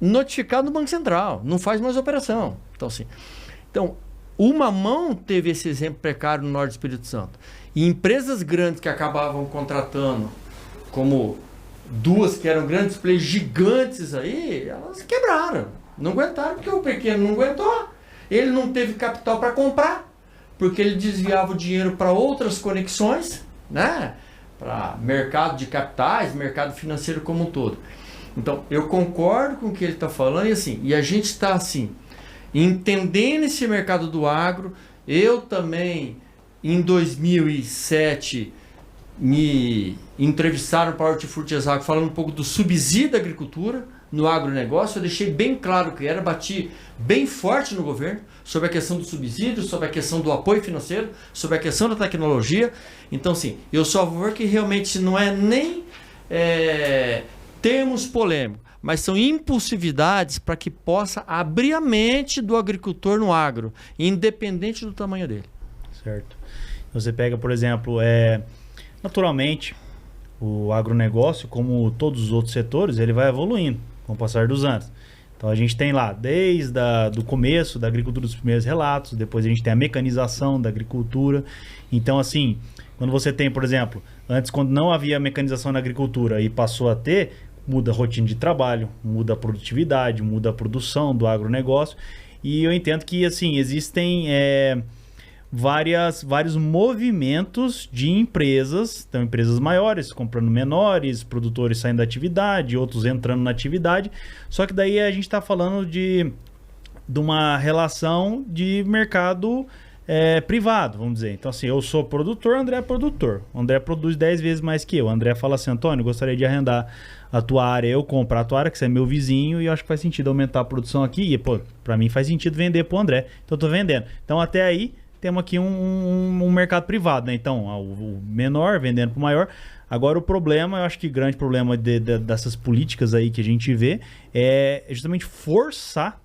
notificado no Banco Central, não faz mais operação. Então, assim, o mamão teve esse exemplo precário no norte do Espírito Santo. E empresas grandes que acabavam contratando, como duas que eram grandes players gigantes aí, elas quebraram. Não aguentaram, porque o pequeno não aguentou. Ele não teve capital para comprar, porque ele desviava o dinheiro para outras conexões, né? Para mercado de capitais, mercado financeiro como um todo. Então, eu concordo com o que ele está falando, e a gente está assim, entendendo esse mercado do agro. Eu também, em 2007, me entrevistaram para o Hortifruti Exago falando um pouco do subsídio da agricultura no agronegócio. Eu deixei bem claro que era, bati bem forte no governo sobre a questão do subsídio, sobre a questão do apoio financeiro, sobre a questão da tecnologia. Então, sim, eu sou a favor que realmente não é nem termos polêmicos, mas são impulsividades para que possa abrir a mente do agricultor no agro, independente do tamanho dele. Certo. Você pega, por exemplo, naturalmente, o agronegócio, como todos os outros setores, ele vai evoluindo com o passar dos anos. Então a gente tem lá, desde do começo da agricultura, dos primeiros relatos, depois a gente tem a mecanização da agricultura. Então, assim, quando você tem, por exemplo, antes, quando não havia mecanização na agricultura e passou a ter, muda a rotina de trabalho, muda a produtividade, muda a produção do agronegócio. E eu entendo que, assim, existem vários movimentos de empresas, então empresas maiores comprando menores, produtores saindo da atividade, outros entrando na atividade. Só que daí a gente está falando de uma relação de mercado privado, vamos dizer. Então, assim, eu sou produtor, o André é produtor. O André produz 10 vezes mais que eu. O André fala assim: Antônio, gostaria de arrendar a tua área. Eu compro a tua área, que você é meu vizinho, e eu acho que faz sentido aumentar a produção aqui. E, pô, pra mim faz sentido vender pro André. Então, eu tô vendendo. Então, até aí, temos aqui um mercado privado, né? Então, o menor vendendo pro maior. Agora, o problema, eu acho que o grande problema dessas políticas aí que a gente vê é justamente forçar,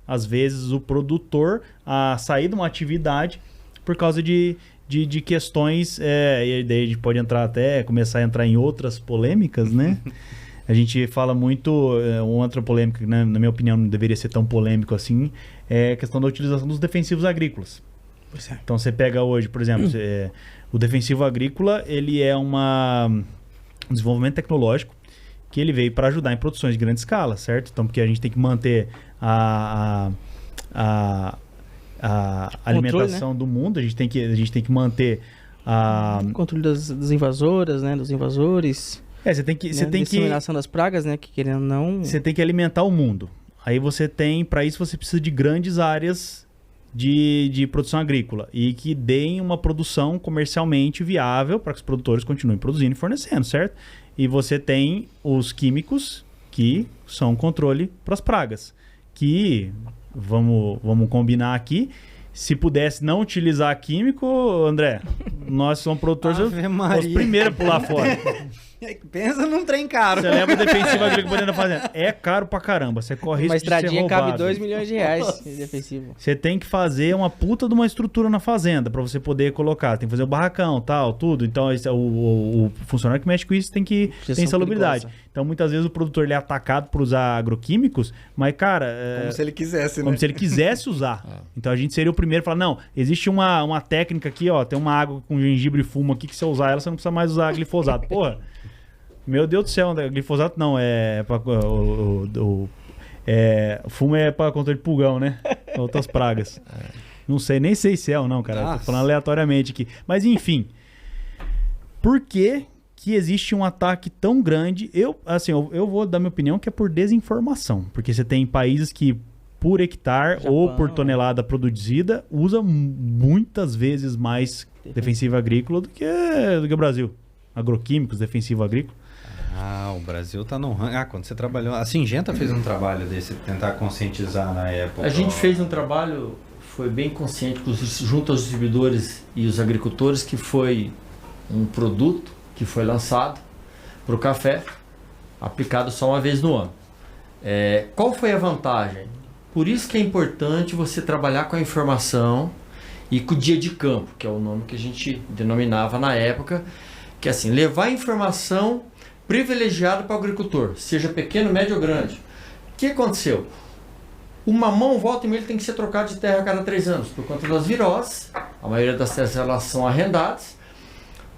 às vezes, o produtor a sair de uma atividade por causa de questões, e daí a gente pode começar a entrar em outras polêmicas, né? A gente fala muito, uma outra polêmica, né, na minha opinião, não deveria ser tão polêmico assim, é a questão da utilização dos defensivos agrícolas. Então você pega hoje, por exemplo, o defensivo agrícola, ele é um desenvolvimento tecnológico que ele veio para ajudar em produções de grande escala, certo? Então, porque a gente tem que manter a alimentação, né, do mundo, a gente tem que manter o controle das invasoras, né, dos invasores. Você tem que disseminação das pragas, né, que querendo ou não. Você tem que alimentar o mundo. Aí para isso você precisa de grandes áreas de produção agrícola e que deem uma produção comercialmente viável para que os produtores continuem produzindo e fornecendo, certo? E você tem os químicos que são controle para as pragas, que vamos combinar aqui. Se pudesse não utilizar químico, André, nós somos produtores os primeiros a pular fora. Pensa num trem caro. Você leva o defensivo agrícola dentro da fazenda. É caro pra caramba. Você corre risco de ser roubado. Uma estradinha cabe 2 milhões de reais de defensivo. Você tem que fazer uma puta de uma estrutura na fazenda pra você poder colocar. Tem que fazer o barracão, tal, tudo. Então o funcionário que mexe com isso tem insalubridade. Então muitas vezes o produtor ele é atacado por usar agroquímicos, mas cara... Como se ele quisesse, né? Como se ele quisesse usar. Então a gente seria o primeiro a falar, não, existe uma técnica aqui, ó, tem uma água com gengibre e fumo aqui que se você usar ela, você não precisa mais usar glifosado. Porra... Meu Deus do céu, glifosato não, o fumo é para controle de pulgão, né? Outras pragas. Não sei, nem sei se é ou não, cara. Nossa. Tô falando aleatoriamente aqui. Mas enfim, por que existe um ataque tão grande? Eu vou dar minha opinião que é por desinformação. Porque você tem países que por hectare ou por tonelada produzida usa muitas vezes mais defensivo agrícola do que o Brasil. Agroquímicos, defensivo agrícola. O Brasil tá no ranking. Quando você trabalhou... A Singenta fez um trabalho desse, tentar conscientizar na época. A gente fez um trabalho, foi bem consciente, junto aos distribuidores e os agricultores, que foi um produto que foi lançado para o café, aplicado só uma vez no ano. Qual foi a vantagem? Por isso que é importante você trabalhar com a informação e com o dia de campo, que é o nome que a gente denominava na época, que é assim, levar a informação privilegiada para o agricultor, seja pequeno, médio ou grande. O que aconteceu? O mamão, volta e meia, tem que ser trocado de terra a cada 3 anos, por conta das viroses. A maioria das terras elas são arrendadas.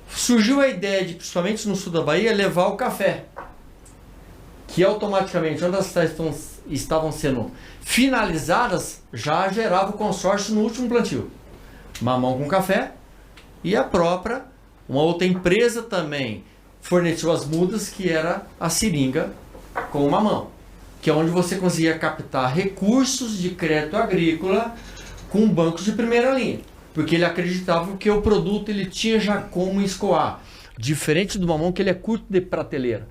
Surgiu a ideia de, principalmente no sul da Bahia, levar o café, que automaticamente, onde as terras estavam sendo finalizadas, já gerava o consórcio no último plantio. Mamão com café e a própria, uma outra empresa também forneceu as mudas, que era a seringa com o mamão, que é onde você conseguia captar recursos de crédito agrícola com bancos de primeira linha, porque ele acreditava que o produto ele tinha já como escoar, diferente do mamão, que ele é curto de prateleira.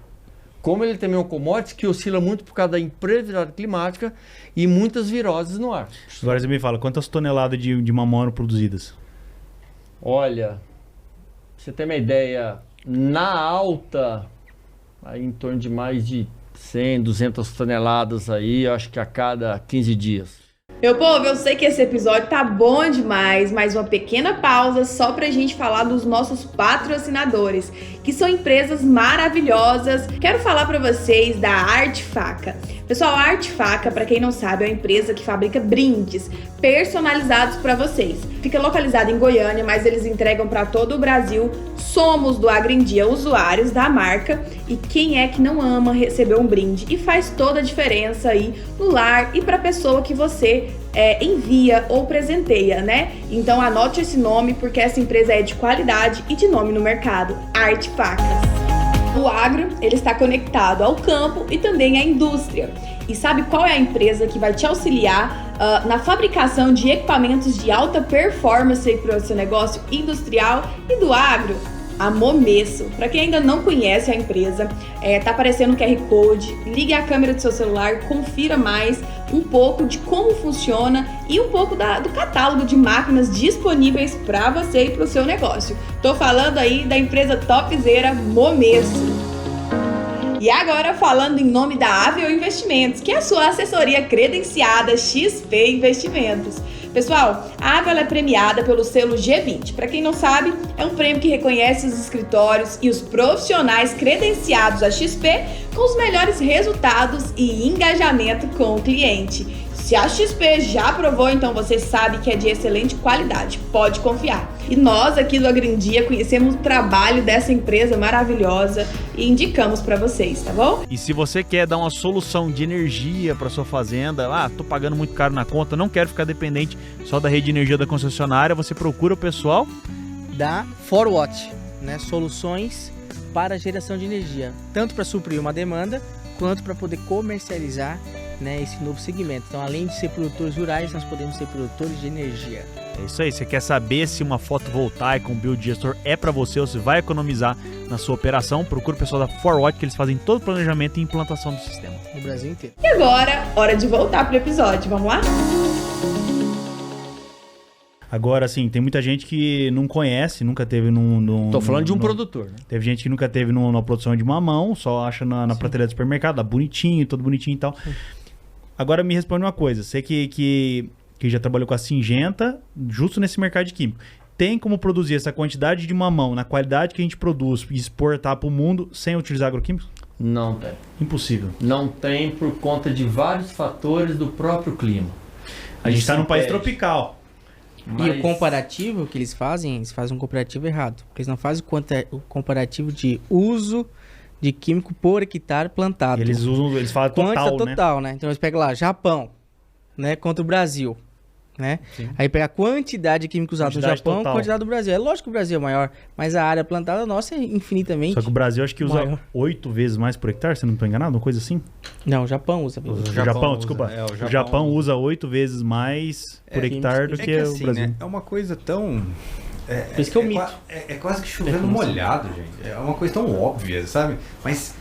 Como ele também é um commodity que oscila muito por causa da imprevisibilidade climática e muitas viroses no ar. Agora você me fala, quantas toneladas de mamão eram produzidas? Olha, você tem uma ideia, na alta, aí em torno de mais de 100, 200 toneladas aí, acho que a cada 15 dias. Meu povo, eu sei que esse episódio tá bom demais, mas uma pequena pausa só pra gente falar dos nossos patrocinadores, que são empresas maravilhosas. Quero falar pra vocês da Arte Faca. Pessoal, a Arte Faca, pra quem não sabe, é uma empresa que fabrica brindes personalizados pra vocês. Fica localizada em Goiânia, mas eles entregam pra todo o Brasil. Somos do Agrendia usuários da marca, e quem é que não ama receber um brinde? E faz toda a diferença aí no lar e pra pessoa que você envia ou presenteia, né? Então anote esse nome, porque essa empresa é de qualidade e de nome no mercado, Arte Facas. O agro, ele está conectado ao campo e também à indústria. E sabe qual é a empresa que vai te auxiliar na fabricação de equipamentos de alta performance para o seu negócio industrial e do agro? A Momesso. Para quem ainda não conhece a empresa, tá aparecendo o QR Code, ligue a câmera do seu celular, confira mais um pouco de como funciona e um pouco do catálogo de máquinas disponíveis para você e para o seu negócio. Tô falando aí da empresa topzera Momesso. E agora falando em nome da Avel Investimentos, que é a sua assessoria credenciada XP Investimentos. Pessoal, a Avel é premiada pelo selo G20. Para quem não sabe, é um prêmio que reconhece os escritórios e os profissionais credenciados a XP com os melhores resultados e engajamento com o cliente. Se a XP já aprovou, então você sabe que é de excelente qualidade, pode confiar. E nós aqui do Agrindia conhecemos o trabalho dessa empresa maravilhosa e indicamos para vocês, tá bom? E se você quer dar uma solução de energia para sua fazenda, tô pagando muito caro na conta, não quero ficar dependente só da rede de energia da concessionária, você procura o pessoal da ForWatt, né? Soluções para geração de energia, tanto para suprir uma demanda, quanto para poder comercializar, né, esse novo segmento. Então, além de ser produtores rurais, nós podemos ser produtores de energia. É isso aí, você quer saber se uma fotovoltaica, um biodigestor é para você ou se vai economizar na sua operação, procura o pessoal da ForWatt, que eles fazem todo o planejamento e implantação do sistema. No Brasil inteiro. E agora, hora de voltar pro episódio, vamos lá? Agora, assim, tem muita gente que não conhece, nunca teve Tô falando de um produtor, né? Teve gente que nunca teve numa produção de mamão, só acha na prateleira do supermercado, lá bonitinho, todo bonitinho e tal. Sim. Agora me responde uma coisa, você que já trabalhou com a Syngenta, justo nesse mercado de químico, tem como produzir essa quantidade de mamão na qualidade que a gente produz e exportar para o mundo sem utilizar agroquímicos? Não tem. Impossível. Não tem por conta de vários fatores do próprio clima. A gente está num país tropical. Mas... E o comparativo que eles fazem um comparativo errado. Porque eles não fazem o comparativo de uso de químico por hectare plantado. Eles falam total, né? Então eles pegam lá, Japão, né, contra o Brasil, né? Sim. Aí pega a quantidade de químico usado no Japão, total. Quantidade do Brasil. É lógico que o Brasil é maior, mas a área plantada nossa é infinitamente. Só que o Brasil acho que usa 8 vezes mais por hectare, se não estou enganado, uma coisa assim? Não, o Japão usa. O Japão, desculpa. O Japão usa 8 vezes mais por hectare do que o Brasil. Né? É uma coisa tão... Por isso que é o mito. É quase que chovendo molhado, gente. É uma coisa tão óbvia, sabe? Mas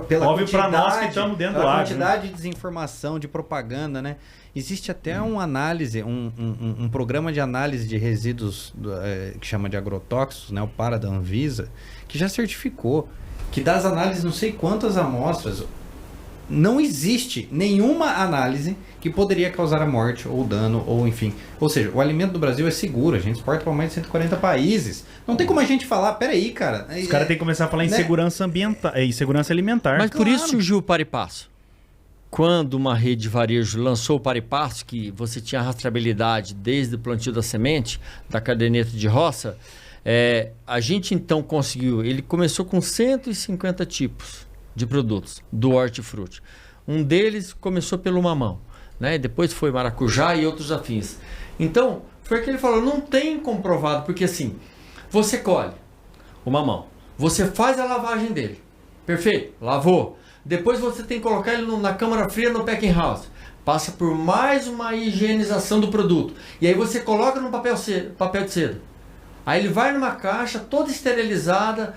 pela óbvio para nós que estamos dentro do agro, quantidade de desinformação, de propaganda, né? Existe até uma análise, um programa de análise de resíduos que chama de agrotóxicos, né? O PARA da Anvisa, que já certificou que das análises não sei quantas amostras, não existe nenhuma análise que poderia causar a morte ou dano, ou enfim. Ou seja, o alimento do Brasil é seguro, a gente exporta para mais de 140 países. Não tem como a gente falar, peraí, cara. Os caras têm que começar a falar em segurança ambiental, em segurança alimentar. Mas por isso surgiu o Par e Passo. Quando uma rede de varejo lançou o Par e Passo, que você tinha rastreabilidade desde o plantio da semente, da caderneta de roça, a gente então conseguiu, ele começou com 150 tipos de produtos do hortifruti. Um deles começou pelo mamão, né? Depois foi maracujá e outros afins. Então, foi o que ele falou, não tem comprovado, porque assim, você colhe o mamão, você faz a lavagem dele, perfeito, lavou. Depois você tem que colocar ele na câmara fria no packing house, passa por mais uma higienização do produto, e aí você coloca no papel de seda. Aí ele vai numa caixa toda esterilizada,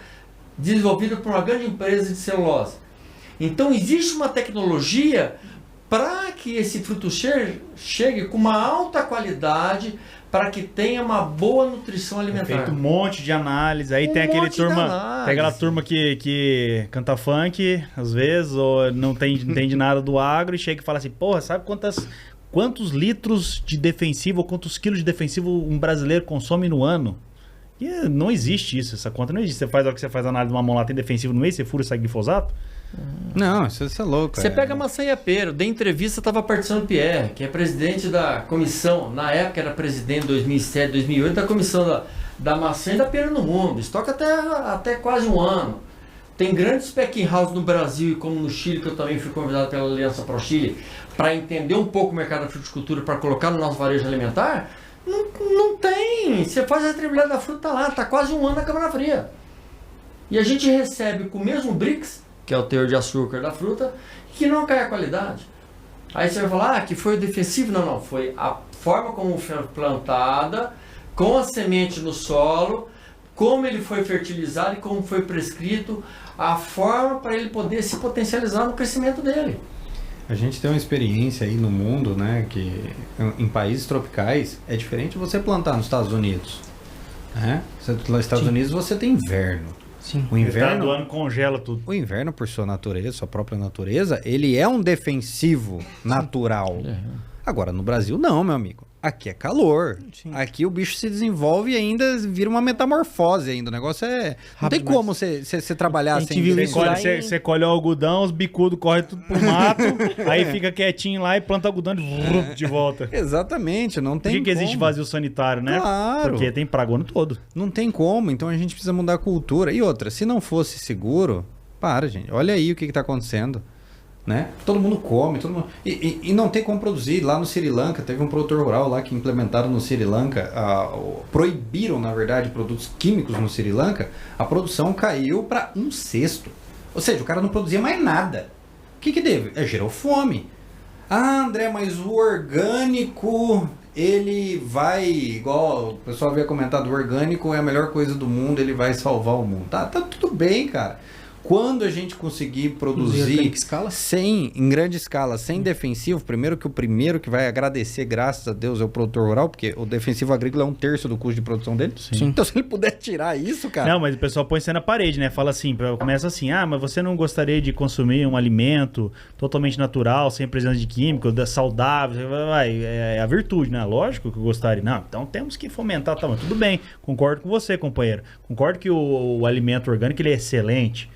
desenvolvido por uma grande empresa de celulose. Então existe uma tecnologia para que esse fruto chegue com uma alta qualidade, para que tenha uma boa nutrição alimentar. Feito um monte de análise, aí tem aquela turma que canta funk, às vezes, ou não entende nada do agro e chega e fala assim, porra, sabe quantos litros de defensivo ou quantos quilos de defensivo um brasileiro consome no ano? E não existe isso, essa conta não existe. A hora que você faz a análise de uma mão lá, tem defensivo no meio, você fura e sai glifosato? Não, isso é louco. Você pega maçã e pera. Da entrevista estava participando o Pierre, que é presidente da comissão, na época era presidente em 2007, 2008, da comissão da maçã e da pera no mundo. Estoca até quase um ano. Tem grandes packing house no Brasil e como no Chile, que eu também fui convidado pela Aliança Pro Chile, para entender um pouco o mercado da fruticultura, para colocar no nosso varejo alimentar. Não tem. Você faz a rastreabilidade da fruta, tá lá, tá quase um ano na câmara fria. E a gente recebe com o mesmo BRICS, que é o teor de açúcar da fruta, que não cai a qualidade. Aí você vai falar que foi o defensivo. Não, foi a forma como foi plantada, com a semente no solo, como ele foi fertilizado e como foi prescrito, a forma para ele poder se potencializar no crescimento dele. A gente tem uma experiência aí no mundo, né, que em países tropicais é diferente você plantar nos Estados Unidos, né? Nos Estados Unidos você tem inverno. Sim. O inverno do ano congela tudo. O inverno, por sua natureza, sua própria natureza, ele é um defensivo natural. Agora, no Brasil, não, meu amigo. Aqui é calor. Sim. Aqui o bicho se desenvolve e ainda vira uma metamorfose ainda. O negócio é... Não tem Rápido, como você trabalhar A gente sem... viu Você isso colhe, lá você colhe o algodão, os bicudos correm tudo pro mato, aí fica quietinho lá e planta algodão de volta. Exatamente, não Por tem que existe como. vazio sanitário, né? Claro. Porque tem praga o ano todo. Não tem como, então a gente precisa mudar a cultura. E outra, se não fosse seguro, para, gente. Olha aí o que está acontecendo. Né? Todo mundo come, todo mundo... E não tem como produzir. Lá no Sri Lanka, teve um produtor rural lá que implementaram no Sri Lanka, proibiram, na verdade, produtos químicos no Sri Lanka, a produção caiu para 1/6. Ou seja, o cara não produzia mais nada. O que teve? Gerou fome. Ah, André, mas o orgânico, ele vai, igual o pessoal havia comentado, o orgânico é a melhor coisa do mundo, ele vai salvar o mundo. Tá tudo bem, cara. Quando a gente conseguir produzir em grande escala, sem defensivo, primeiro que vai agradecer, graças a Deus, é o produtor rural, porque o defensivo agrícola é 1/3 do custo de produção dele. Sim. Então, se ele puder tirar isso, cara... Não, mas o pessoal põe você na parede, né? Fala assim, começa assim, mas você não gostaria de consumir um alimento totalmente natural, sem presença de químicos, saudável, é a virtude, né? Lógico que eu gostaria. Não, então temos que fomentar, tá, mas tudo bem, concordo com você, companheiro. Concordo que o alimento orgânico, ele é excelente.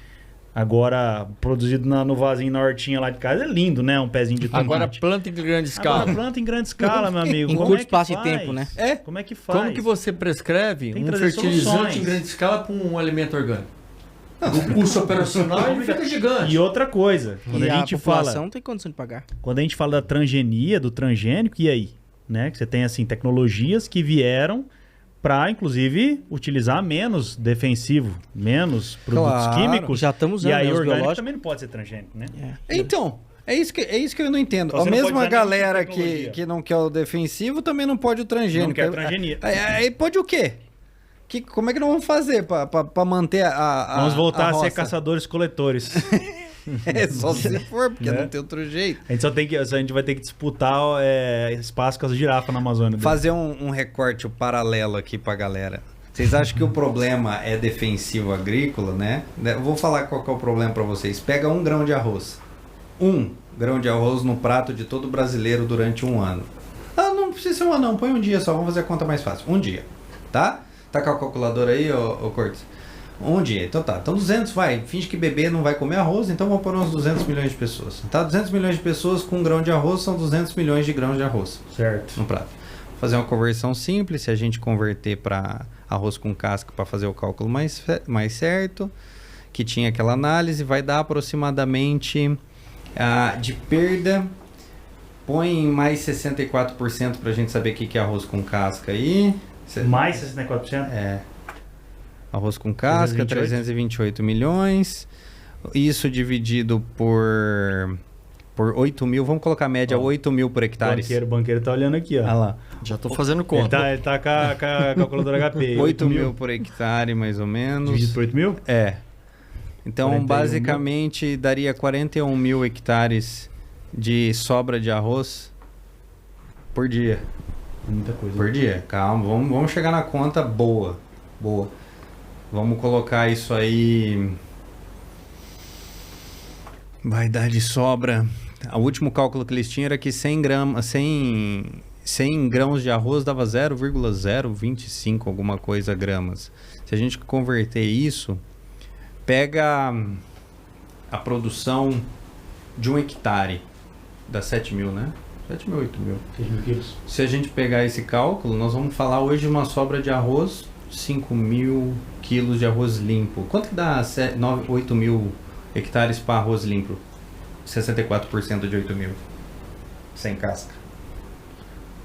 Agora, produzido no vasinho, na hortinha lá de casa, é lindo, né? Um pezinho de tomate. Agora planta em grande escala. Agora planta em grande escala, meu amigo. Em Como curto é que espaço de faz? tempo, né? Como é que faz? Como que você prescreve Tem que um trazer fertilizante soluções. em grande escala para um alimento orgânico? O custo operacional ele fica gigante. E outra coisa, quando E a gente fala... população não tem condição de pagar. Quando a gente fala da transgenia, do transgênico, e aí? Né? Que você tem, assim, tecnologias que vieram para, inclusive, utilizar menos defensivo, menos produtos Claro. químicos. Já estamos usando, E aí né, o os orgânico biológicos. também não pode ser transgênico, né? Então, é isso que eu não entendo. Então, A você não pode mesma usar galera nenhuma tecnologia. que não quer o defensivo também não pode o transgênico. Não quer transgenia. Aí pode o quê? Como é que nós vamos fazer para manter a Vamos voltar a ser roça? caçadores-coletores. É só se for, porque Né? não tem outro jeito. A gente vai ter que disputar espaço com as girafas na Amazônia. Fazer um recorte paralelo aqui pra galera. Vocês acham que o problema é defensivo agrícola, né? Eu vou falar qual que é o problema pra vocês. Pega 1 grão de arroz. 1 grão de arroz no prato de todo brasileiro durante um ano. Ah, não precisa ser um ano não, põe um dia só, vamos fazer a conta mais fácil. Um dia, tá? Tá com a calculadora aí, ô Cortes? Um dia, então tá. Então 200, finge que bebê não vai comer arroz, então vamos pôr uns 200 milhões de pessoas. Tá? 200 milhões de pessoas com 1 grão de arroz são 200 milhões de grãos de arroz Certo. no prato. Vou fazer uma conversão simples, se a gente converter para arroz com casca para fazer o cálculo mais certo, que tinha aquela análise, vai dar aproximadamente de perda, põe mais 64% para a gente saber o que é arroz com casca aí. Mais 64%? É. Arroz com casca, 328 milhões. Isso dividido por 8 mil. Vamos colocar a média 8 mil por hectare. O banqueiro tá olhando aqui, ó. Olha lá. Já tô fazendo conta. Ele tá com a calculadora HP. 8 mil por hectare, mais ou menos. Dividido por 8 mil? É. Então, 41 basicamente, daria 41 mil hectares de sobra de arroz por dia. Muita coisa. Por dia. Calma, vamos chegar na conta boa. Boa. Vamos colocar isso aí. Vai dar de sobra. O último cálculo que eles tinham era que 100 grãos de arroz dava 0,025 alguma coisa gramas. Se a gente converter isso, pega a produção de 1 hectare. Dá 7 mil, né? 7 mil, 8 mil. 6 mil quilos. Se a gente pegar esse cálculo, nós vamos falar hoje de uma sobra de arroz, 5 mil quilos de arroz limpo. Quanto que dá 8 mil hectares para arroz limpo? 64% de 8 mil. Sem casca.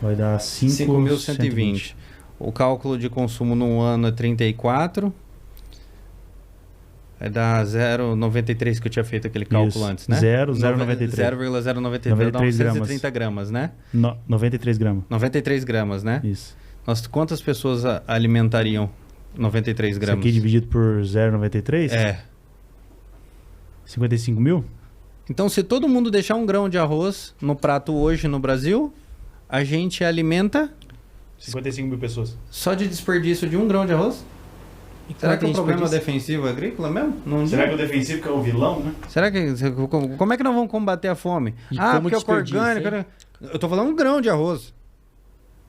Vai dar 5.120. O cálculo de consumo no ano é 34. Vai dar 0,93 que eu tinha feito aquele cálculo antes, né? 0,093. 0,093. Vai dar 930 gramas, né? 93 gramas. 93 gramas, né? Isso. Quantas pessoas alimentariam 93 Isso gramas? aqui dividido por 0,93? É. 55 mil? Então, se todo mundo deixar 1 grão de arroz no prato hoje no Brasil, a gente alimenta 55 mil pessoas. só de desperdício de 1 grão de arroz? Será que o problema é defensivo agrícola mesmo? Será que o defensivo que é o vilão, né? Será que... Como é que nós vamos combater a fome? Porque o orgânico... Né? Eu tô falando um grão de arroz.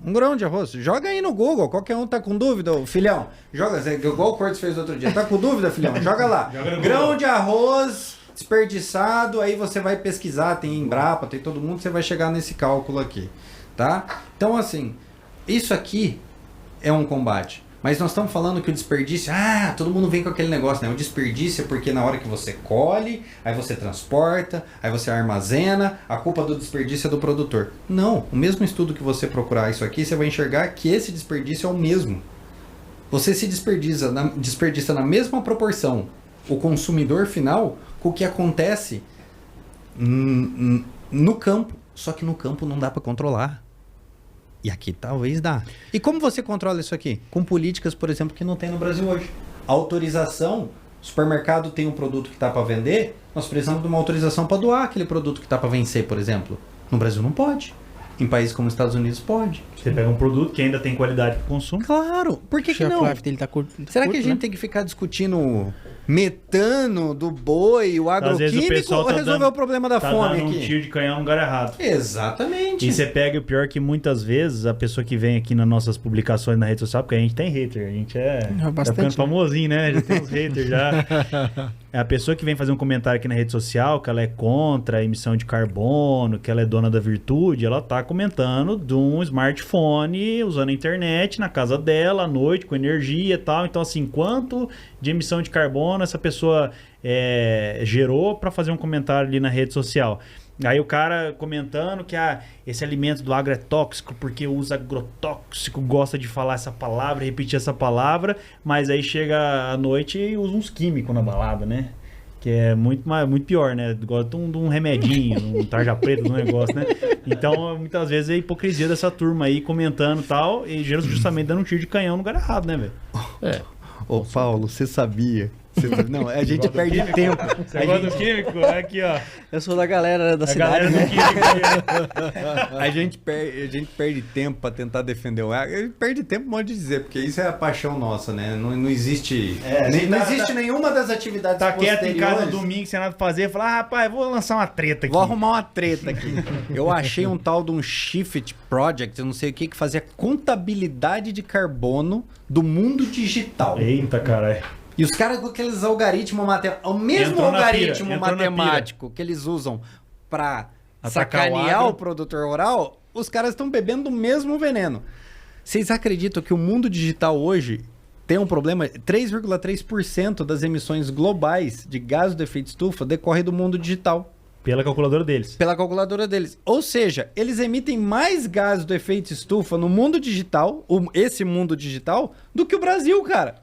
Um grão de arroz. Joga aí no Google. Qualquer um tá com dúvida, filhão. Joga, igual o Cortes fez outro dia. Tá com dúvida, filhão? Joga lá. Grão de arroz desperdiçado. Aí você vai pesquisar. Tem Embrapa, tem todo mundo. Você vai chegar nesse cálculo aqui. Tá? Então, assim, isso aqui é um combate. Mas nós estamos falando que o desperdício... todo mundo vem com aquele negócio, né? O desperdício é porque na hora que você colhe, aí você transporta, aí você armazena, a culpa do desperdício é do produtor. Não, o mesmo estudo que você procurar isso aqui, você vai enxergar que esse desperdício é o mesmo. Você se desperdiça na mesma proporção o consumidor final com o que acontece no campo. Só que no campo não dá para controlar. E aqui talvez dá. E como você controla isso aqui? Com políticas, por exemplo, que não tem no Brasil hoje. Autorização, o supermercado tem um produto que está para vender, nós precisamos de uma autorização para doar aquele produto que está para vencer, por exemplo. No Brasil não pode. Em países como os Estados Unidos pode. Você pega um produto que ainda tem qualidade para consumo. Claro, por que não? Dele tá curto, Será que a gente tem que ficar discutindo metano do boi, o agroquímico, ou resolver o problema da fome aqui? Um tiro de canhão no lugar errado. Exatamente. E você pega o pior que muitas vezes a pessoa que vem aqui nas nossas publicações na rede social, porque a gente tem hater, a gente tá ficando famosinho, né? Já tem uns haters já. É a pessoa que vem fazer um comentário aqui na rede social, que ela é contra a emissão de carbono, que ela é dona da virtude, ela tá comentando de um smartphone usando a internet na casa dela à noite com energia e tal. Então, assim, quanto de emissão de carbono essa pessoa gerou para fazer um comentário ali na rede social? Aí o cara comentando que esse alimento do agro é tóxico porque usa agrotóxico, gosta de falar essa palavra, repetir essa palavra, mas aí chega à noite e usa uns químicos na balada, né? Que é muito pior, né? Gosta de um remedinho, um tarja preta, um negócio, né? Então, muitas vezes é a hipocrisia dessa turma aí comentando e tal, e justamente dando um tiro de canhão no lugar errado, né, velho? Ô, Paulo, você sabia? Não, a gente perde tempo. Você gosta do químico? Aqui, ó. Eu sou da galera da cidade, galera né? do químico. A gente perde tempo pra tentar defender o agro. Perde tempo, pode dizer, porque isso é a paixão nossa, né? Não existe... não existe nenhuma das atividades posteriores. Quieto em casa no domingo, sem nada pra fazer, fala, rapaz, vou lançar uma treta aqui. Vou arrumar uma treta aqui. Eu achei um tal de um Shift Project, eu não sei o que fazia contabilidade de carbono do mundo digital. Eita, caralho. E os caras com aqueles algoritmos matemáticos, o mesmo algoritmo matemático que eles usam para sacanear o produtor rural, os caras estão bebendo do mesmo veneno. Vocês acreditam que o mundo digital hoje tem um problema? 3,3% das emissões globais de gás do efeito estufa decorre do mundo digital. Pela calculadora deles. Pela calculadora deles. Ou seja, eles emitem mais gás do efeito estufa no mundo digital, esse mundo digital, do que o Brasil, cara.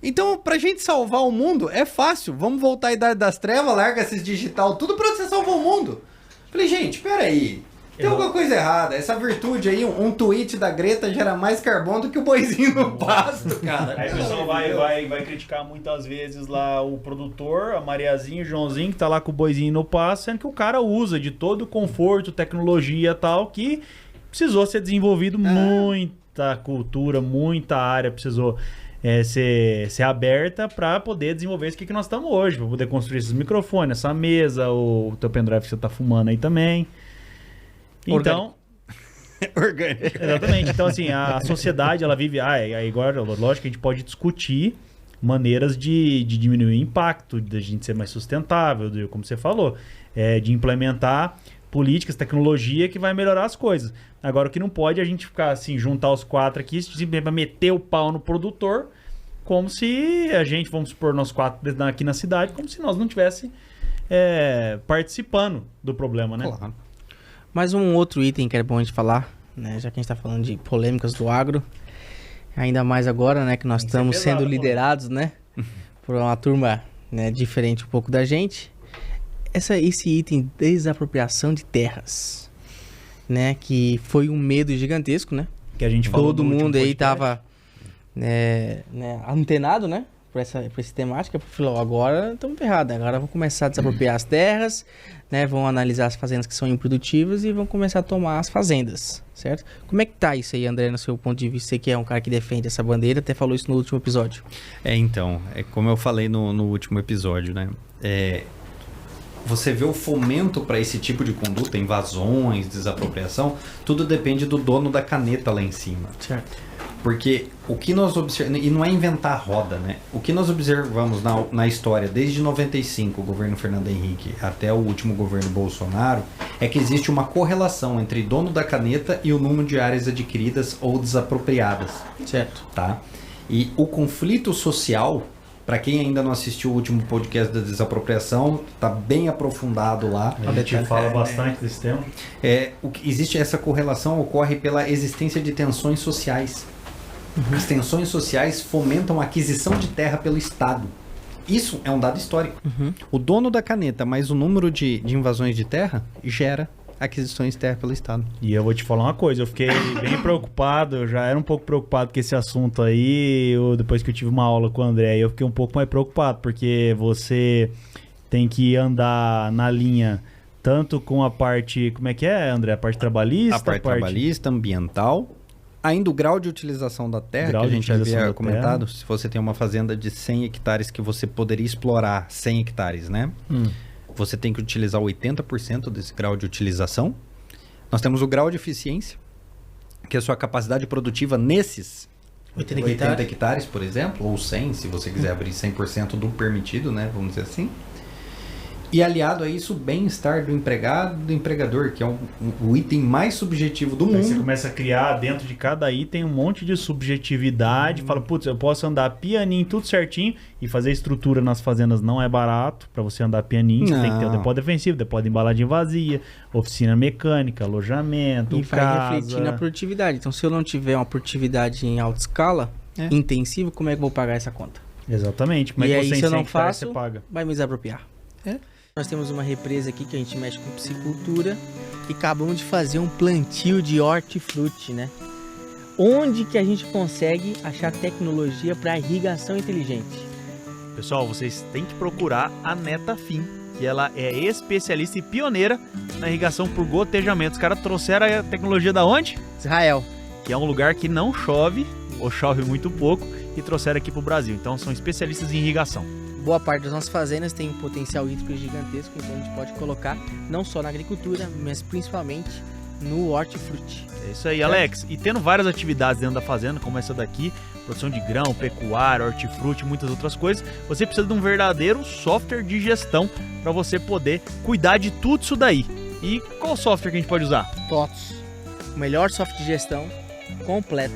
Então, pra gente salvar o mundo, é fácil. Vamos voltar à Idade das Trevas, larga esses digital, tudo pra você salvar o mundo. Falei, gente, peraí. Tem alguma coisa errada. Essa virtude aí, um tweet da Greta gera mais carbono do que o boizinho no pasto, cara. Aí o pessoal vai criticar muitas vezes lá o produtor, a Mariazinha, o Joãozinho, que tá lá com o boizinho no pasto, sendo que o cara usa de todo o conforto, tecnologia e tal, que precisou ser desenvolvido muita cultura, muita área precisou ser aberta para poder desenvolver isso que nós estamos hoje, para poder construir esses microfones, essa mesa, o teu pendrive que você tá fumando aí também. Então, orgânico. Exatamente. Então, assim, a sociedade, ela vive... agora, lógico que a gente pode discutir maneiras de diminuir o impacto, de a gente ser mais sustentável, como você falou, de implementar políticas, tecnologia que vai melhorar as coisas. Agora, o que não pode é a gente ficar assim, juntar os quatro aqui, simplesmente meter o pau no produtor, como se a gente, vamos supor, nós quatro aqui na cidade, como se nós não tivesse participando do problema, né? Claro. Mais um outro item que é bom a gente falar, né? Já que a gente tá falando de polêmicas do agro, ainda mais agora, né, que nós estamos sendo liderados, né, por uma turma, né, diferente um pouco da gente. Esse item desapropriação de terras, né, que foi um medo gigantesco, né? Que a gente falou. Todo mundo aí tava antenado, né, por essa temática, falou, agora estamos ferrados, agora vão começar a desapropriar as terras, né? Vão analisar as fazendas que são improdutivas e vão começar a tomar as fazendas, certo? Como é que tá isso aí, André, no seu ponto de vista? Você que é um cara que defende essa bandeira, até falou isso no último episódio. Então, como eu falei no último episódio, né? Você vê o fomento para esse tipo de conduta, invasões, desapropriação, tudo depende do dono da caneta lá em cima. Certo. Porque o que nós observamos, e não é inventar roda, né? O que nós observamos na história, desde 95, o governo Fernando Henrique, até o último governo Bolsonaro, é que existe uma correlação entre dono da caneta e o número de áreas adquiridas ou desapropriadas. Certo. Tá? E o conflito social, para quem ainda não assistiu o último podcast da desapropriação, tá bem aprofundado lá. A gente fala bastante desse tema. Existe essa correlação, ocorre pela existência de tensões sociais. As tensões sociais fomentam a aquisição de terra pelo Estado. Isso é um dado histórico. O dono da caneta mais o número de invasões de terra gera aquisições de terra pelo Estado. E eu vou te falar uma coisa, eu fiquei bem preocupado, eu já era um pouco preocupado com esse assunto aí, depois que eu tive uma aula com o André, eu fiquei um pouco mais preocupado, porque você tem que andar na linha tanto com a parte, como é que é, André? A parte trabalhista? A parte trabalhista, ambiental. Ainda o grau de utilização da terra, que a gente havia comentado, se você tem uma fazenda de 100 hectares que você poderia explorar 100 hectares, né? Você tem que utilizar 80% desse grau de utilização. Nós temos o grau de eficiência, que é a sua capacidade produtiva nesses 80 hectares, por exemplo, ou 100, se você quiser abrir 100% do permitido, né? Vamos dizer assim. E aliado a isso, o bem-estar do empregado e do empregador, que é o item mais subjetivo do mundo. Aí você começa a criar dentro de cada item um monte de subjetividade. Fala, putz, eu posso andar pianinho, tudo certinho, e fazer estrutura nas fazendas não é barato. Para você andar pianinho, você tem que ter o depósito defensivo, depósito de embalagem vazia, oficina mecânica, alojamento, e vai refletir na produtividade. Então, se eu não tiver uma produtividade em alta escala, intensiva, como é que eu vou pagar essa conta? Exatamente. Como é que você, se eu não faço, você paga? Vai me desapropriar. Nós temos uma represa aqui que a gente mexe com piscicultura e acabamos de fazer um plantio de hortifruti, né? Onde que a gente consegue achar tecnologia para irrigação inteligente? Pessoal, vocês têm que procurar a Netafim, que ela é especialista e pioneira na irrigação por gotejamento. Os caras trouxeram a tecnologia da onde? Israel. Que é um lugar que não chove, ou chove muito pouco, e trouxeram aqui para o Brasil. Então são especialistas em irrigação. Boa parte das nossas fazendas tem um potencial hídrico gigantesco, então a gente pode colocar não só na agricultura, mas principalmente no hortifruti. É isso aí, Alex. E tendo várias atividades dentro da fazenda, como essa daqui, produção de grão, pecuária, hortifruti, muitas outras coisas, você precisa de um verdadeiro software de gestão para você poder cuidar de tudo isso daí. E qual software que a gente pode usar? TOTOS, o melhor software de gestão completo,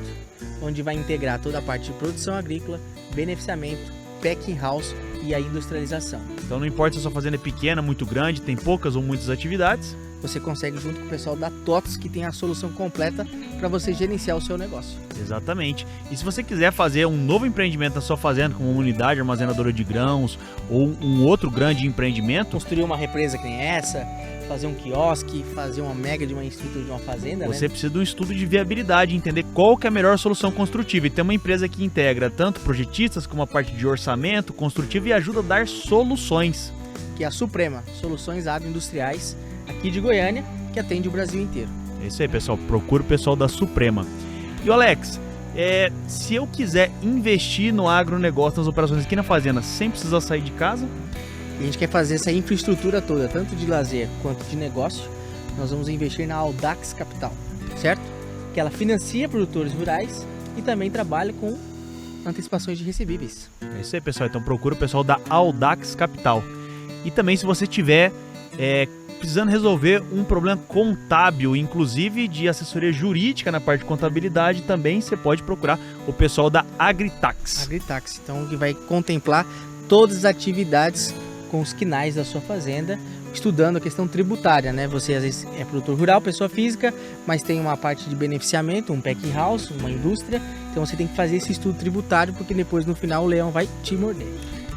onde vai integrar toda a parte de produção agrícola, beneficiamento, packing house e a industrialização. Então não importa se a sua fazenda é pequena, muito grande, tem poucas ou muitas atividades. Você consegue junto com o pessoal da TOTOS, que tem a solução completa para você gerenciar o seu negócio. Exatamente. E se você quiser fazer um novo empreendimento na sua fazenda, como uma unidade armazenadora de grãos ou um outro grande empreendimento, construir uma represa que nem essa, fazer um quiosque, fazer uma mega de uma estrutura de uma fazenda, você precisa de um estudo de viabilidade, entender qual que é a melhor solução construtiva. E tem uma empresa que integra tanto projetistas como a parte de orçamento construtivo e ajuda a dar soluções. Que é a Suprema, Soluções Agroindustriais, aqui de Goiânia, que atende o Brasil inteiro. É isso aí, pessoal. Procura o pessoal da Suprema. E o Alex, se eu quiser investir no agronegócio, nas operações aqui na fazenda, sem precisar sair de casa... A gente quer fazer essa infraestrutura toda, tanto de lazer quanto de negócio. Nós vamos investir na Audax Capital, certo? Que ela financia produtores rurais e também trabalha com antecipações de recebíveis. É isso aí, pessoal. Então procura o pessoal da Audax Capital. E também se você tiver precisando resolver um problema contábil, inclusive de assessoria jurídica na parte de contabilidade, também você pode procurar o pessoal da Agritax. Agritax, então, que vai contemplar todas as atividades com os quinais da sua fazenda, estudando a questão tributária, né? Você às vezes é produtor rural, pessoa física, mas tem uma parte de beneficiamento, um packing house, uma indústria, então você tem que fazer esse estudo tributário, porque depois no final o leão vai te morder.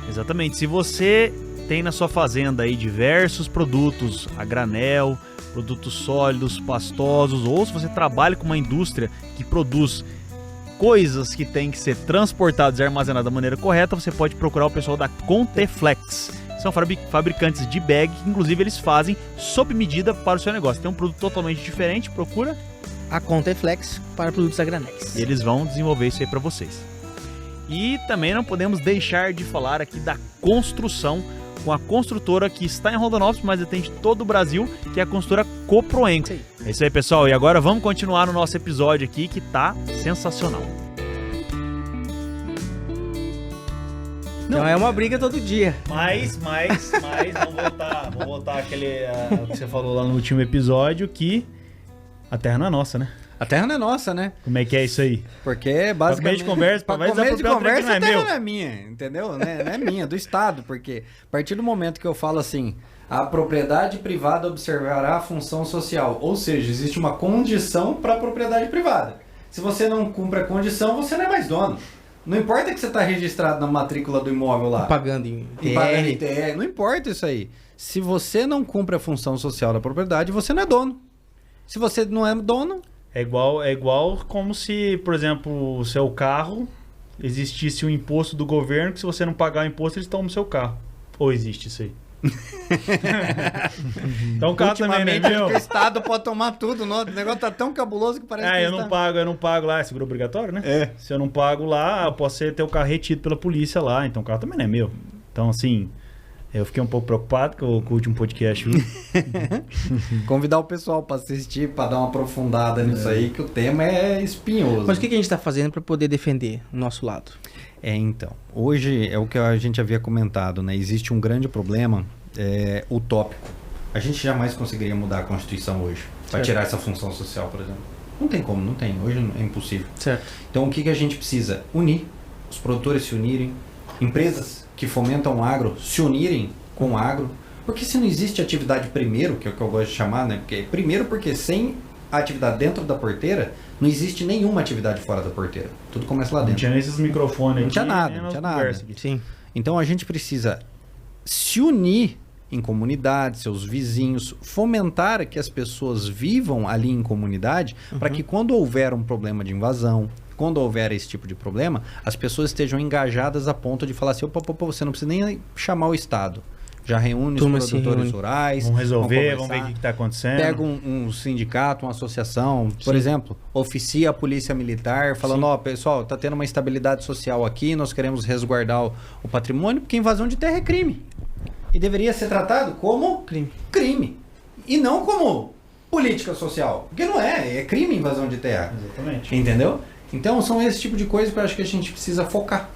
Exatamente. Se você tem na sua fazenda aí diversos produtos a granel, produtos sólidos, pastosos, ou se você trabalha com uma indústria que produz coisas que têm que ser transportadas e armazenadas da maneira correta, você pode procurar o pessoal da Conteflex. São fabricantes de bag, que inclusive eles fazem sob medida para o seu negócio. Tem um produto totalmente diferente, procura. A Conteflex para produtos a granéis. E eles vão desenvolver isso aí para vocês. E também não podemos deixar de falar aqui da construção, com a construtora que está em Rondonópolis, mas atende todo o Brasil, que é a construtora Coproenco. É isso aí, pessoal. E agora vamos continuar no nosso episódio aqui, que tá sensacional. Não é uma briga todo dia. Mas vamos voltar àquele que você falou lá no último episódio, que a terra não é nossa, né? A terra não é nossa, né? Como é que é isso aí? Porque basicamente... Pra começo de conversa, a terra não é minha, entendeu? Não é minha, do Estado. Porque a partir do momento que eu falo assim, a propriedade privada observará a função social. Ou seja, existe uma condição para a propriedade privada. Se você não cumpre a condição, você não é mais dono. Não importa que você está registrado na matrícula do imóvel lá. Pagando em TR. Não importa isso aí. Se você não cumpre a função social da propriedade, você não é dono. Se você não é dono... É igual como se, por exemplo, o seu carro existisse um imposto do governo que se você não pagar o imposto, eles tomam o seu carro. Ou existe isso aí? Então o carro também, né, meu? O Estado pode tomar tudo. O negócio tá tão cabuloso que parece que eu não pago lá. É seguro obrigatório, né? É. Se eu não pago lá, eu posso ter o carro retido pela polícia lá. Então o carro também não é meu. Então, assim... Eu fiquei um pouco preocupado com o último podcast. Convidar o pessoal para assistir, para dar uma aprofundada nisso aí, que o tema é espinhoso. Mas o que a gente está fazendo para poder defender o nosso lado? Então, hoje é o que a gente havia comentado, né? Existe um grande problema utópico. A gente jamais conseguiria mudar a Constituição hoje, para tirar essa função social, por exemplo. Não tem como, não tem. Hoje é impossível. Certo. Então, o que a gente precisa? Unir. Os produtores se unirem, empresas que fomentam o agro se unirem com o agro, porque se não existe atividade primeiro, que é o que eu gosto de chamar, né? Porque sem a atividade dentro da porteira, não existe nenhuma atividade fora da porteira. Tudo começa lá dentro. Não tinha nem esses microfones aqui. Não tinha nada. Sim. Então a gente precisa se unir em comunidade, seus vizinhos, fomentar que as pessoas vivam ali em comunidade, para que quando houver um problema de invasão, quando houver esse tipo de problema, as pessoas estejam engajadas a ponto de falar assim, opa, você não precisa nem chamar o Estado. Já reúne os produtores rurais. Vamos resolver, vamos ver o que está acontecendo. Pega um sindicato, uma associação, por exemplo, oficia a polícia militar, falando, pessoal, está tendo uma instabilidade social aqui, nós queremos resguardar o patrimônio, porque invasão de terra é crime. E deveria ser tratado como crime. E não como política social. Porque não é crime invasão de terra. Exatamente. Entendeu? Então são esse tipo de coisa que eu acho que a gente precisa focar.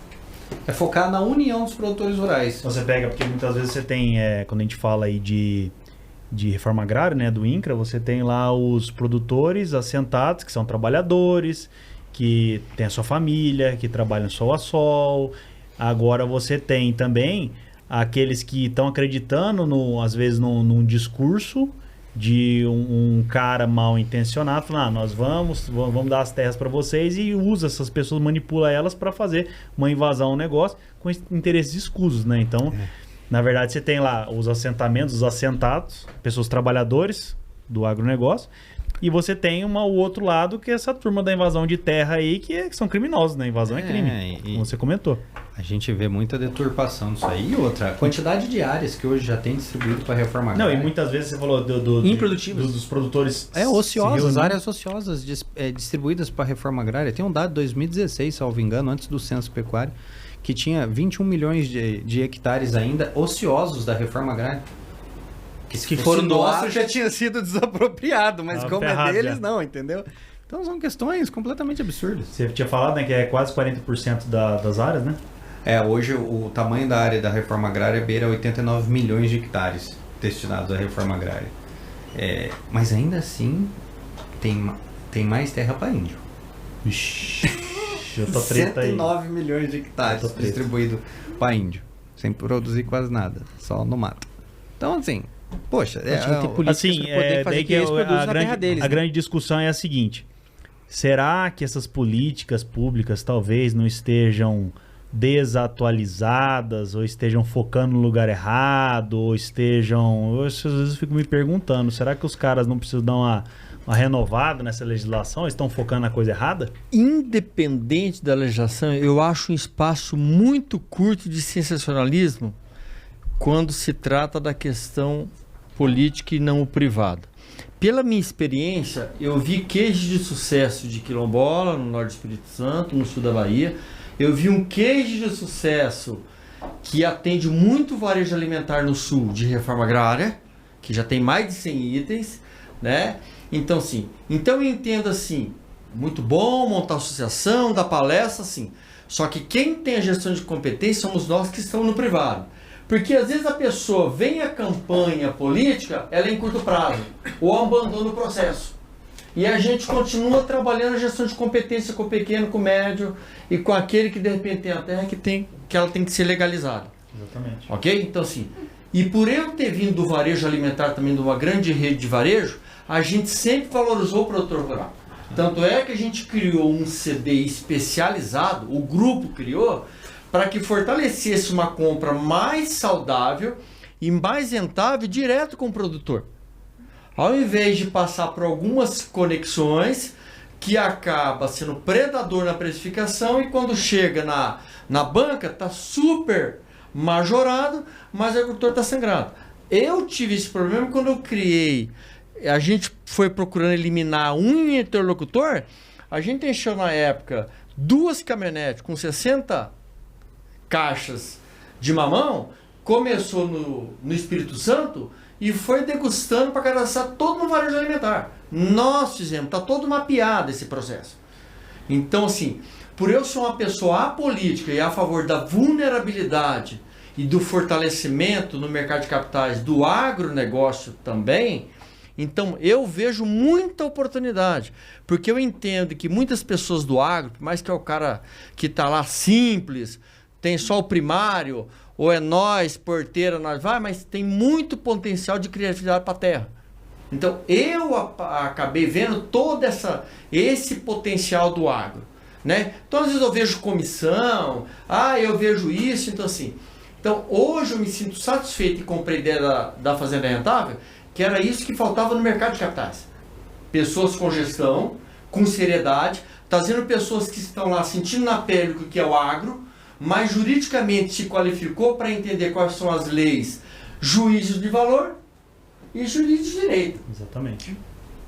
É focar na união dos produtores rurais. Você pega, porque muitas vezes você tem, quando a gente fala aí de reforma agrária, né, do INCRA, você tem lá os produtores assentados, que são trabalhadores, que tem a sua família, que trabalham sol a sol. Agora você tem também aqueles que estão acreditando, às vezes, num discurso de um cara mal intencionado, falando, nós vamos dar as terras para vocês, e usa essas pessoas, manipula elas para fazer uma invasão ao negócio com interesses escusos, né? Então, na verdade, você tem lá os assentamentos, os assentados, pessoas trabalhadores do agronegócio, e você tem o outro lado, que é essa turma da invasão de terra aí, que são criminosos, né? Invasão é crime, como você comentou. A gente vê muita deturpação disso aí. E outra, a quantidade de áreas que hoje já tem distribuído para reforma agrária. Não, e muitas vezes você falou improdutivas, dos produtores ociosas, áreas ociosas distribuídas para reforma agrária. Tem um dado de 2016, salvo engano, antes do censo pecuário, que tinha 21 milhões de hectares ainda ociosos da reforma agrária. Que foram nossos, já tinha sido desapropriado, mas como é deles, não, entendeu? Então são questões completamente absurdas. Você tinha falado, né, que é quase 40% das áreas, né? Hoje o tamanho da área da reforma agrária beira 89 milhões de hectares destinados à reforma agrária. Mas ainda assim, tem mais terra para índio. Ixi, eu tô treta aí. 109 milhões de hectares distribuído para índio, sem produzir quase nada, só no mato. Então, assim, poxa... assim, poder fazer que eles produzam na terra deles. A grande discussão é a seguinte: será que essas políticas públicas talvez não estejam desatualizadas, ou estejam focando no lugar errado, ou estejam... às vezes eu fico me perguntando, será que os caras não precisam dar uma renovada nessa legislação? Eles estão focando na coisa errada? Independente da legislação, eu acho um espaço muito curto de sensacionalismo quando se trata da questão política e não o privado. Pela minha experiência, eu vi cases de sucesso de quilombola no norte do Espírito Santo, no sul da Bahia. Eu vi um case de sucesso que atende muito varejo alimentar no sul, de reforma agrária, que já tem mais de 100 itens, né? Então, sim. Então, eu entendo assim, muito bom montar associação, dar palestra, assim. Só que quem tem a gestão de competência somos nós que estamos no privado. Porque às vezes a pessoa vem a campanha política, ela é em curto prazo, ou abandona o processo. E a gente continua trabalhando a gestão de competência com o pequeno, com o médio e com aquele que de repente tem a terra que ela tem que ser legalizada. Exatamente. Ok? Então assim, e por eu ter vindo do varejo alimentar também, de uma grande rede de varejo, a gente sempre valorizou o produtor rural. Tanto é que a gente criou um CDI especializado, o grupo criou, para que fortalecesse uma compra mais saudável e mais rentável direto com o produtor. Ao invés de passar por algumas conexões que acaba sendo predador na precificação e quando chega na banca está super majorado, mas o agricultor está sangrado. Eu tive esse problema quando eu criei, a gente foi procurando eliminar um interlocutor, a gente encheu na época 2 caminhonetes com 60 caixas de mamão, começou no Espírito Santo e foi degustando para cadastrar todo no varejo alimentar. Nós fizemos, está todo mapeado esse processo. Então, assim, por eu ser uma pessoa apolítica e a favor da vulnerabilidade e do fortalecimento no mercado de capitais do agronegócio também, então eu vejo muita oportunidade, porque eu entendo que muitas pessoas do agro, por mais que é o cara que está lá simples, tem só o primário, ou é nós, porteira, nós vai, mas tem muito potencial de criatividade para a terra. Então, eu acabei vendo todo esse potencial do agro, né? Então, às vezes eu vejo comissão, eu vejo isso, então assim. Então, hoje eu me sinto satisfeito e comprei a ideia da Fazenda Rentável, que era isso que faltava no mercado de capitais. Pessoas com gestão, com seriedade, trazendo pessoas que estão lá sentindo na pele o que é o agro, mas juridicamente se qualificou para entender quais são as leis, juízos de valor e juízos de direito. Exatamente.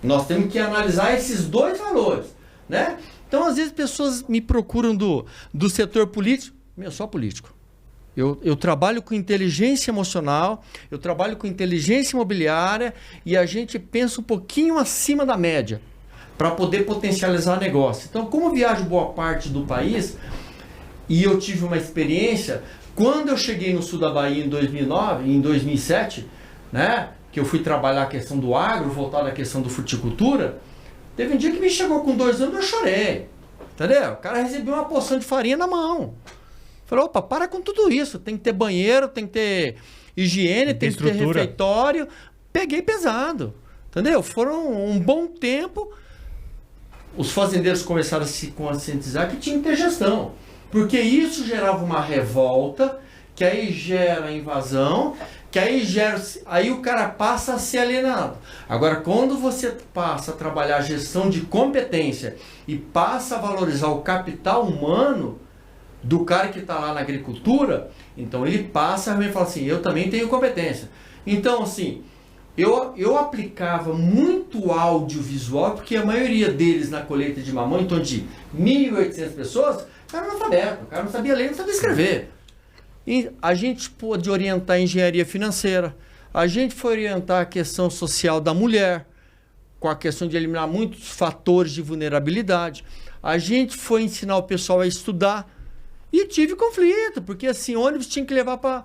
Nós temos que analisar esses 2 valores, né? Então, às vezes, pessoas me procuram do setor político. Eu sou político. Eu trabalho com inteligência emocional, eu trabalho com inteligência imobiliária e a gente pensa um pouquinho acima da média para poder potencializar negócio. Então, como eu viajo boa parte do país... E eu tive uma experiência, quando eu cheguei no sul da Bahia em 2007, né, que eu fui trabalhar a questão do agro, voltado à questão do fruticultura, teve um dia que me chegou com 2 anos e eu chorei, entendeu? O cara recebeu uma porção de farinha na mão. Falei, opa, para com tudo isso, tem que ter banheiro, tem que ter higiene, tem que ter refeitório. Peguei pesado, entendeu? Foram um bom tempo, os fazendeiros começaram a se conscientizar que tinha que ter gestão. Porque isso gerava uma revolta, que aí gera invasão, que aí o cara passa a ser alienado. Agora, quando você passa a trabalhar a gestão de competência e passa a valorizar o capital humano do cara que está lá na agricultura, então ele passa a falar assim, eu também tenho competência. Então, assim, eu aplicava muito audiovisual, porque a maioria deles na colheita de mamão, em torno de 1.800 pessoas, o cara era analfabeto, o cara não sabia ler, não sabia escrever. E a gente pôde orientar a engenharia financeira, a gente foi orientar a questão social da mulher, com a questão de eliminar muitos fatores de vulnerabilidade. A gente foi ensinar o pessoal a estudar e tive conflito, porque assim, ônibus tinha que levar para...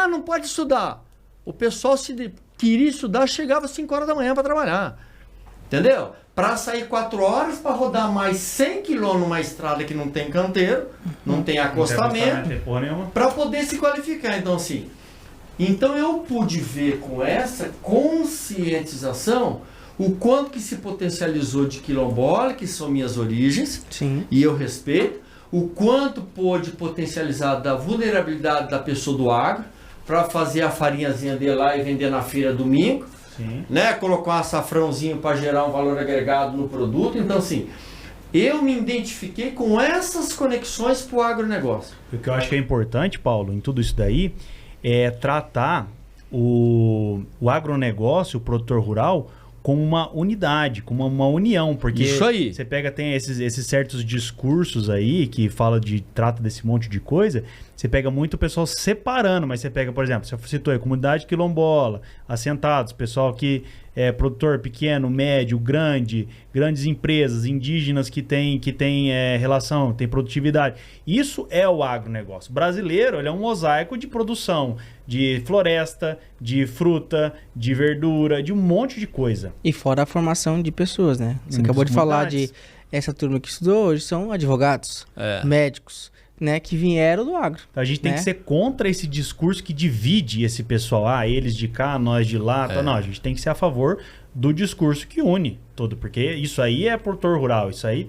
não pode estudar. O pessoal, se queria estudar, chegava às 5 horas da manhã para trabalhar. Entendeu? Para sair 4 horas, para rodar mais 100 km numa estrada que não tem canteiro, não tem acostamento, para poder se qualificar. Então, assim, eu pude ver com essa conscientização o quanto que se potencializou de quilombola, que são minhas origens, sim, e eu respeito, o quanto pôde potencializar da vulnerabilidade da pessoa do agro, para fazer a farinhazinha dele lá e vender na feira domingo, Sim. né? Colocar um açafrãozinho para gerar um valor agregado no produto. Então, assim, eu me identifiquei com essas conexões para o agronegócio. O que eu acho que é importante, Paulo, em tudo isso daí, é tratar o agronegócio, o produtor rural, como uma unidade, como uma união, porque Isso aí. você pega, tem esses certos discursos aí que trata desse monte de coisa, você pega muito o pessoal separando, mas você pega, por exemplo, você citou aí, comunidade quilombola, assentados, pessoal que é produtor pequeno, médio, grande, grandes empresas, indígenas que tem relação, tem produtividade. Isso é o agronegócio. Brasileiro, ele é um mosaico de produção, de floresta, de fruta, de verdura, de um monte de coisa. E fora a formação de pessoas, né? Você Muitas acabou de falar comunidades. essa turma que estudou hoje são advogados, médicos, né? Que vieram do agro. Então, a gente tem né? que ser contra esse discurso que divide esse pessoal. Ah, eles de cá, nós de lá. Tá? Não, a gente tem que ser a favor do discurso que une todo. Porque isso aí é produtor rural. Isso aí,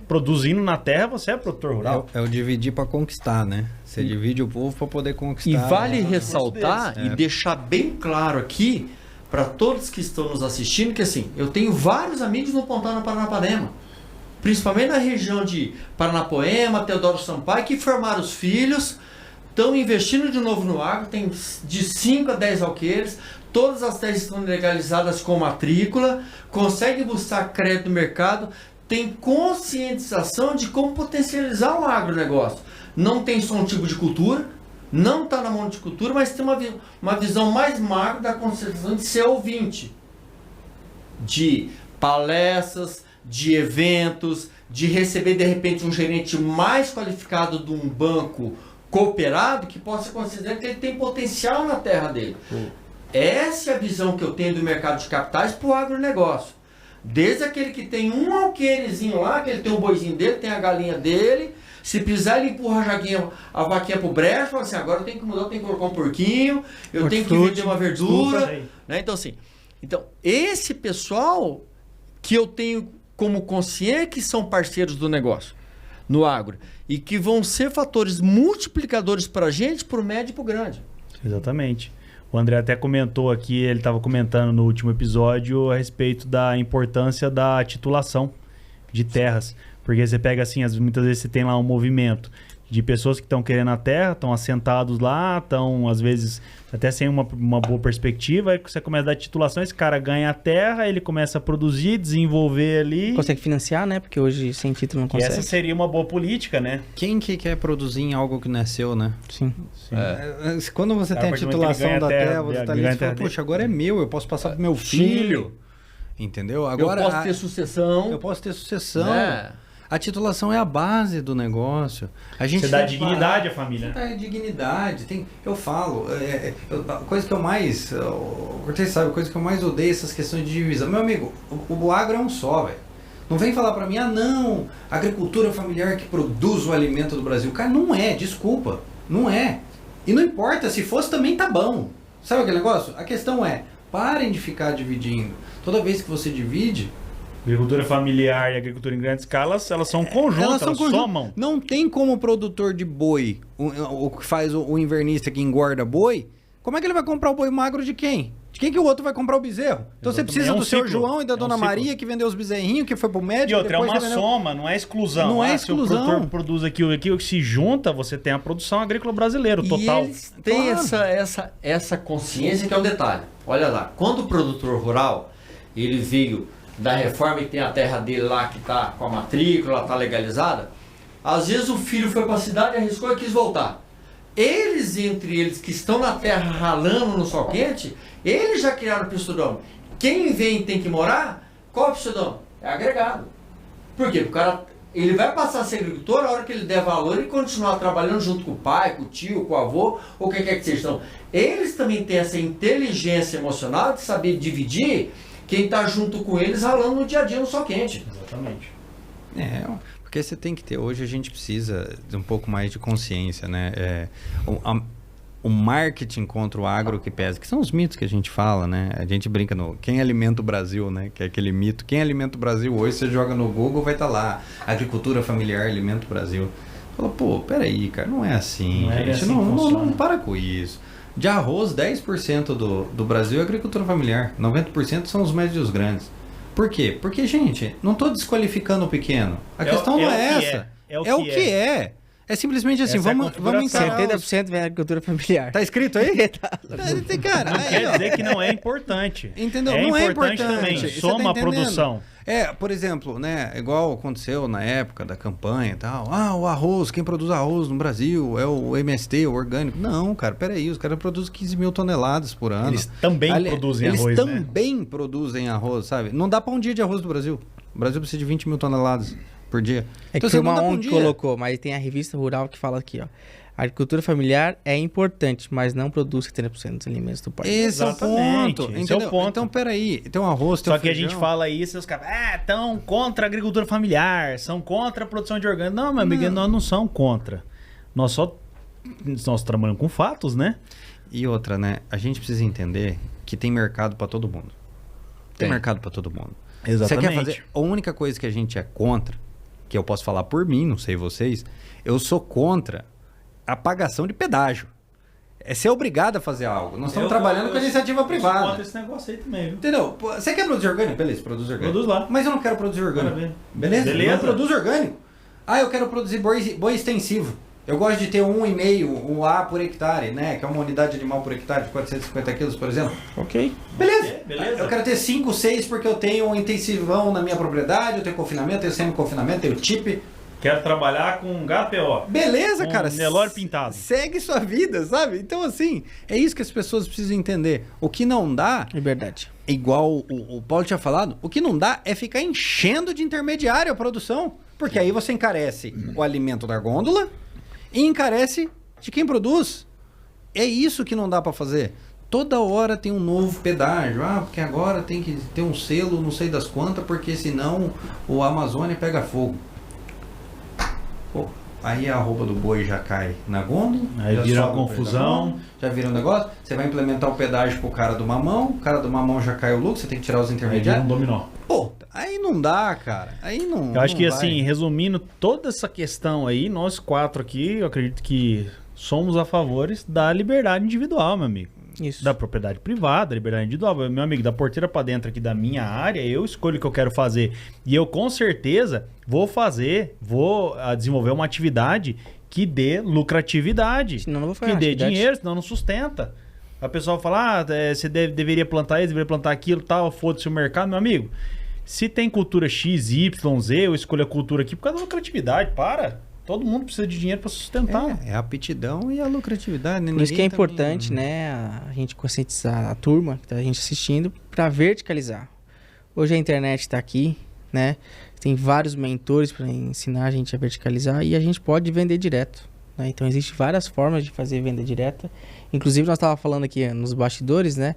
produzindo na terra, você é produtor rural. É o dividir para conquistar, né? Você divide o povo para poder conquistar. E vale né? ressaltar deles. e deixar bem claro aqui para todos que estão nos assistindo que assim, eu tenho vários amigos no Pontão Paranapanema, principalmente na região de Paranapoema, Teodoro Sampaio, que formaram os filhos, estão investindo de novo no agro, tem de 5 a 10 alqueires, todas as terras estão legalizadas com matrícula, conseguem buscar crédito no mercado, tem conscientização de como potencializar o agronegócio. Não tem só um tipo de cultura, não está na monocultura, mas tem uma visão mais macro da conscientização de ser ouvinte, de palestras, de eventos, de receber de repente um gerente mais qualificado de um banco cooperado que possa considerar que ele tem potencial na terra dele. Essa é a visão que eu tenho do mercado de capitais para o agronegócio. Desde aquele que tem um alqueirezinho lá, que ele tem um boizinho dele, tem a galinha dele, se precisar ele empurra a vaquinha pro brejo, fala assim, agora eu tenho que mudar, eu tenho que colocar um porquinho, eu tenho que vender uma verdura. Né? Então assim, esse pessoal que eu tenho como consciência que são parceiros do negócio no agro e que vão ser fatores multiplicadores para a gente, para o médio e para o grande. Exatamente. O André até comentou aqui, ele estava comentando no último episódio a respeito da importância da titulação de terras. Porque você pega assim, muitas vezes você tem lá um movimento de pessoas que estão querendo a terra, estão assentados lá, estão às vezes até sem uma boa perspectiva, aí você começa a dar titulação, esse cara ganha a terra, ele começa a produzir, desenvolver ali. Consegue financiar, né? Porque hoje sem título não E consegue. essa seria uma boa política, né? Quem que quer produzir em algo que não é seu, né? Sim. Quando você tem a titulação da terra, você tá ali e fala, poxa, agora é meu, eu posso passar pro meu filho. Entendeu? Agora, eu posso ter sucessão. Eu posso ter sucessão. Né? A titulação é a base do negócio. A gente Você dá dignidade à família. Você dá dignidade. Eu falo, a coisa que eu mais... Cortez sabe, a coisa que eu mais odeio essas questões de divisão. Meu amigo, o agro é um só, velho. Não vem falar pra mim, não, a agricultura familiar que produz o alimento do Brasil. Cara, não é, desculpa. Não é. E não importa, se fosse também tá bom. Sabe aquele negócio? A questão é, parem de ficar dividindo. Toda vez que você divide... Agricultura familiar e agricultura em grande escala, elas são conjuntas, elas somam. Não tem como o produtor de boi, o que faz o invernista que engorda boi, como é que ele vai comprar o boi magro de quem? De quem que o outro vai comprar o bezerro? Então você precisa do seu João e da Dona Maria que vendeu os bezerrinhos, que foi pro médico. E outra, é uma soma, não é exclusão. Não é exclusão. Se o produtor produz aquilo que se junta, você tem a produção agrícola brasileira, total. E eles têm essa consciência que é o detalhe. Olha lá, quando o produtor rural, ele veio da reforma e tem a terra dele lá que tá com a matrícula, tá legalizada, às vezes o filho foi para a cidade, arriscou e quis voltar. Eles, entre eles que estão na terra ralando no sol quente, eles já criaram o pseudônimo. Quem vem e tem que morar, qual é o pseudônimo? É agregado. Por quê? Porque o cara, ele vai passar a ser agricultor a hora que ele der valor e continuar trabalhando junto com o pai, com o tio, com o avô, ou o que quer que seja. Então, eles também têm essa inteligência emocional de saber dividir quem está junto com eles ralando no dia a dia no sol quente. Exatamente. Porque você tem que ter, hoje a gente precisa de um pouco mais de consciência, né? O marketing contra o agro que pesa, que são os mitos que a gente fala, né? A gente brinca no quem alimenta o Brasil, né? Que é aquele mito. Quem alimenta o Brasil hoje, você joga no Google, vai estar lá. Agricultura familiar alimenta o Brasil. Fala, pô, peraí, cara, não é assim, Não é gente. assim Não para com isso. De arroz, 10% do Brasil é agricultura familiar. 90% são os médios e os grandes. Por quê? Porque, gente, não estou desqualificando o pequeno. A questão não é essa. É o que é. É simplesmente assim, vamos encarar 70% vem agricultura familiar. Tá escrito aí? Cara, não quer dizer que não é importante. Entendeu? É não é importante importante também. Soma a produção. Por exemplo, né, igual aconteceu na época da campanha e tal. O arroz, quem produz arroz no Brasil é o MST, o orgânico. Não, cara, peraí, os caras produzem 15 mil toneladas por ano. Eles também produzem arroz, Eles também produzem arroz, sabe? Não dá pra um dia de arroz do Brasil. O Brasil precisa de 20 mil toneladas por dia. Então, que foi uma ONG que colocou, mas tem a revista rural que fala aqui, ó. A agricultura familiar é importante, mas não produz 70% dos alimentos do país. Esse é o ponto. Esse é o ponto. Então, peraí, tem um arroz, tem Só que feijão. A gente fala isso e os caras, estão contra a agricultura familiar, são contra a produção de orgânicos. Não, meu amigo, nós não somos contra. Nós trabalhamos com fatos, né? E outra, né? A gente precisa entender que tem mercado para todo mundo. Tem mercado para todo mundo. Exatamente. Você quer fazer... A única coisa que a gente é contra, que eu posso falar por mim, não sei vocês, eu sou contra a pagação de pedágio. É ser obrigado a fazer algo. Nós estamos trabalhando com a iniciativa privada. Eu contra esse negócio aí também, viu? Entendeu? Você quer produzir orgânico? Beleza, produz orgânico. Produz lá. Mas eu não quero produzir orgânico. Beleza? Não produz orgânico. Eu quero produzir boi extensivo. Eu gosto de ter 1,5 A por hectare, né? Que é uma unidade animal por hectare de 450 quilos, por exemplo. Ok. Beleza. Eu quero ter 5, 6 porque eu tenho um intensivão na minha propriedade, eu tenho confinamento, eu tenho semi-confinamento, tenho TIP. Quero trabalhar com HPO. Beleza, cara. Nelore pintado. Segue sua vida, sabe? Então, assim, é isso que as pessoas precisam entender. O que não dá... Liberdade. Igual o Paulo tinha falado, o que não dá é ficar enchendo de intermediário a produção. Porque aí você encarece o alimento da gôndola e encarece de quem produz. É isso que não dá pra fazer. Toda hora tem um novo pedágio. Porque agora tem que ter um selo, não sei das quantas, porque senão o Amazônia pega fogo. Pô, aí a arroba do boi já cai na gôndola. Aí vira uma confusão. Já vira um negócio. Você vai implementar o pedágio pro cara do mamão. O cara do mamão já cai o lucro. Você tem que tirar os intermediários. Aí vira um dominó. Pô, aí não dá, cara. Aí não. Eu acho que vai. assim, resumindo toda essa questão aí, nós 4 aqui, eu acredito que somos a favores da liberdade individual, meu amigo. Isso. Da propriedade privada, liberdade individual. Meu amigo, da porteira pra dentro aqui da minha área, eu escolho o que eu quero fazer. E eu com certeza vou desenvolver uma atividade que dê lucratividade. Senão não vou fazer que dê dinheiro, senão não sustenta. A pessoa fala, você deveria plantar isso, deveria plantar aquilo, tal, foda-se o mercado. Meu amigo, se tem cultura X, Y, Z, eu escolho a cultura aqui por causa da lucratividade, Todo mundo precisa de dinheiro para sustentar. É a aptidão e a lucratividade. Né? Por isso que é importante, né, a gente conscientizar a turma que tá a gente assistindo para verticalizar. Hoje a internet está aqui, né? Tem vários mentores para ensinar a gente a verticalizar e a gente pode vender direto. Né? Então existem várias formas de fazer venda direta. Inclusive nós estávamos falando aqui nos bastidores, né?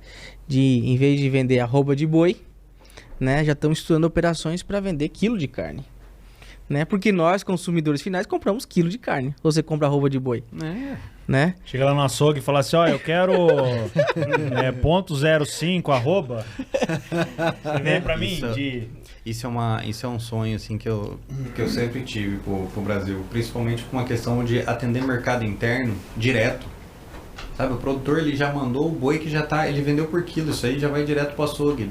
Em vez de vender arroba de boi, né? Já estamos estudando operações para vender quilo de carne. Né? Porque nós, consumidores finais, compramos quilo de carne. Ou você compra arroba de boi. Né? Chega lá no açougue e fala assim, eu quero .05 arroba. Vem pra mim Isso é um sonho assim, que eu sempre tive pro Brasil. Principalmente com uma questão de atender mercado interno direto. Sabe, o produtor ele já mandou o boi que já tá... Ele vendeu por quilo, isso aí já vai direto pro açougue.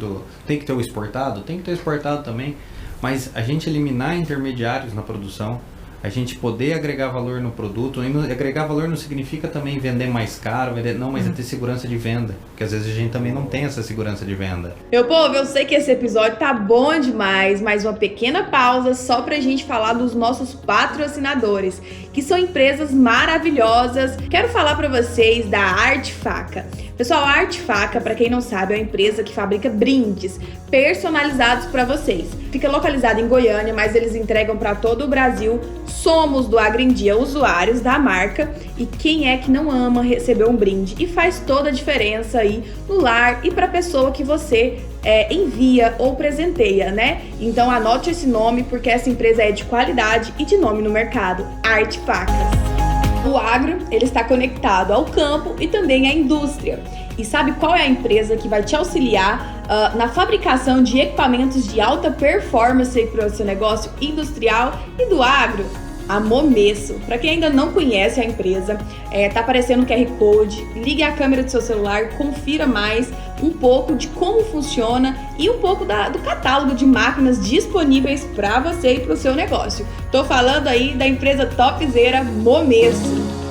Tem que ter o exportado? Tem que ter o exportado também. Mas a gente eliminar intermediários na produção, a gente poder agregar valor no produto, e agregar valor não significa também vender mais caro, mas é ter segurança de venda, porque às vezes a gente também não tem essa segurança de venda. Meu povo, eu sei que esse episódio tá bom demais, mas uma pequena pausa só pra gente falar dos nossos patrocinadores, que são empresas maravilhosas. Quero falar pra vocês da Arte Faca. Pessoal, a Arte Faca, pra quem não sabe, é uma empresa que fabrica brindes personalizados pra vocês. Fica localizada em Goiânia, mas eles entregam pra todo o Brasil. Somos do Agro em Dia usuários da marca e quem é que não ama receber um brinde? E faz toda a diferença aí no lar e pra pessoa que você envia ou presenteia, né? Então anote esse nome porque essa empresa é de qualidade e de nome no mercado, Arte Facas. O agro, ele está conectado ao campo e também à indústria. E sabe qual é a empresa que vai te auxiliar na fabricação de equipamentos de alta performance para o seu negócio industrial e do agro? a Momesso. Para quem ainda não conhece a empresa, tá aparecendo o QR Code, ligue a câmera do seu celular, confira mais um pouco de como funciona e um pouco do catálogo de máquinas disponíveis para você e para o seu negócio. Tô falando aí da empresa topzera Momesso.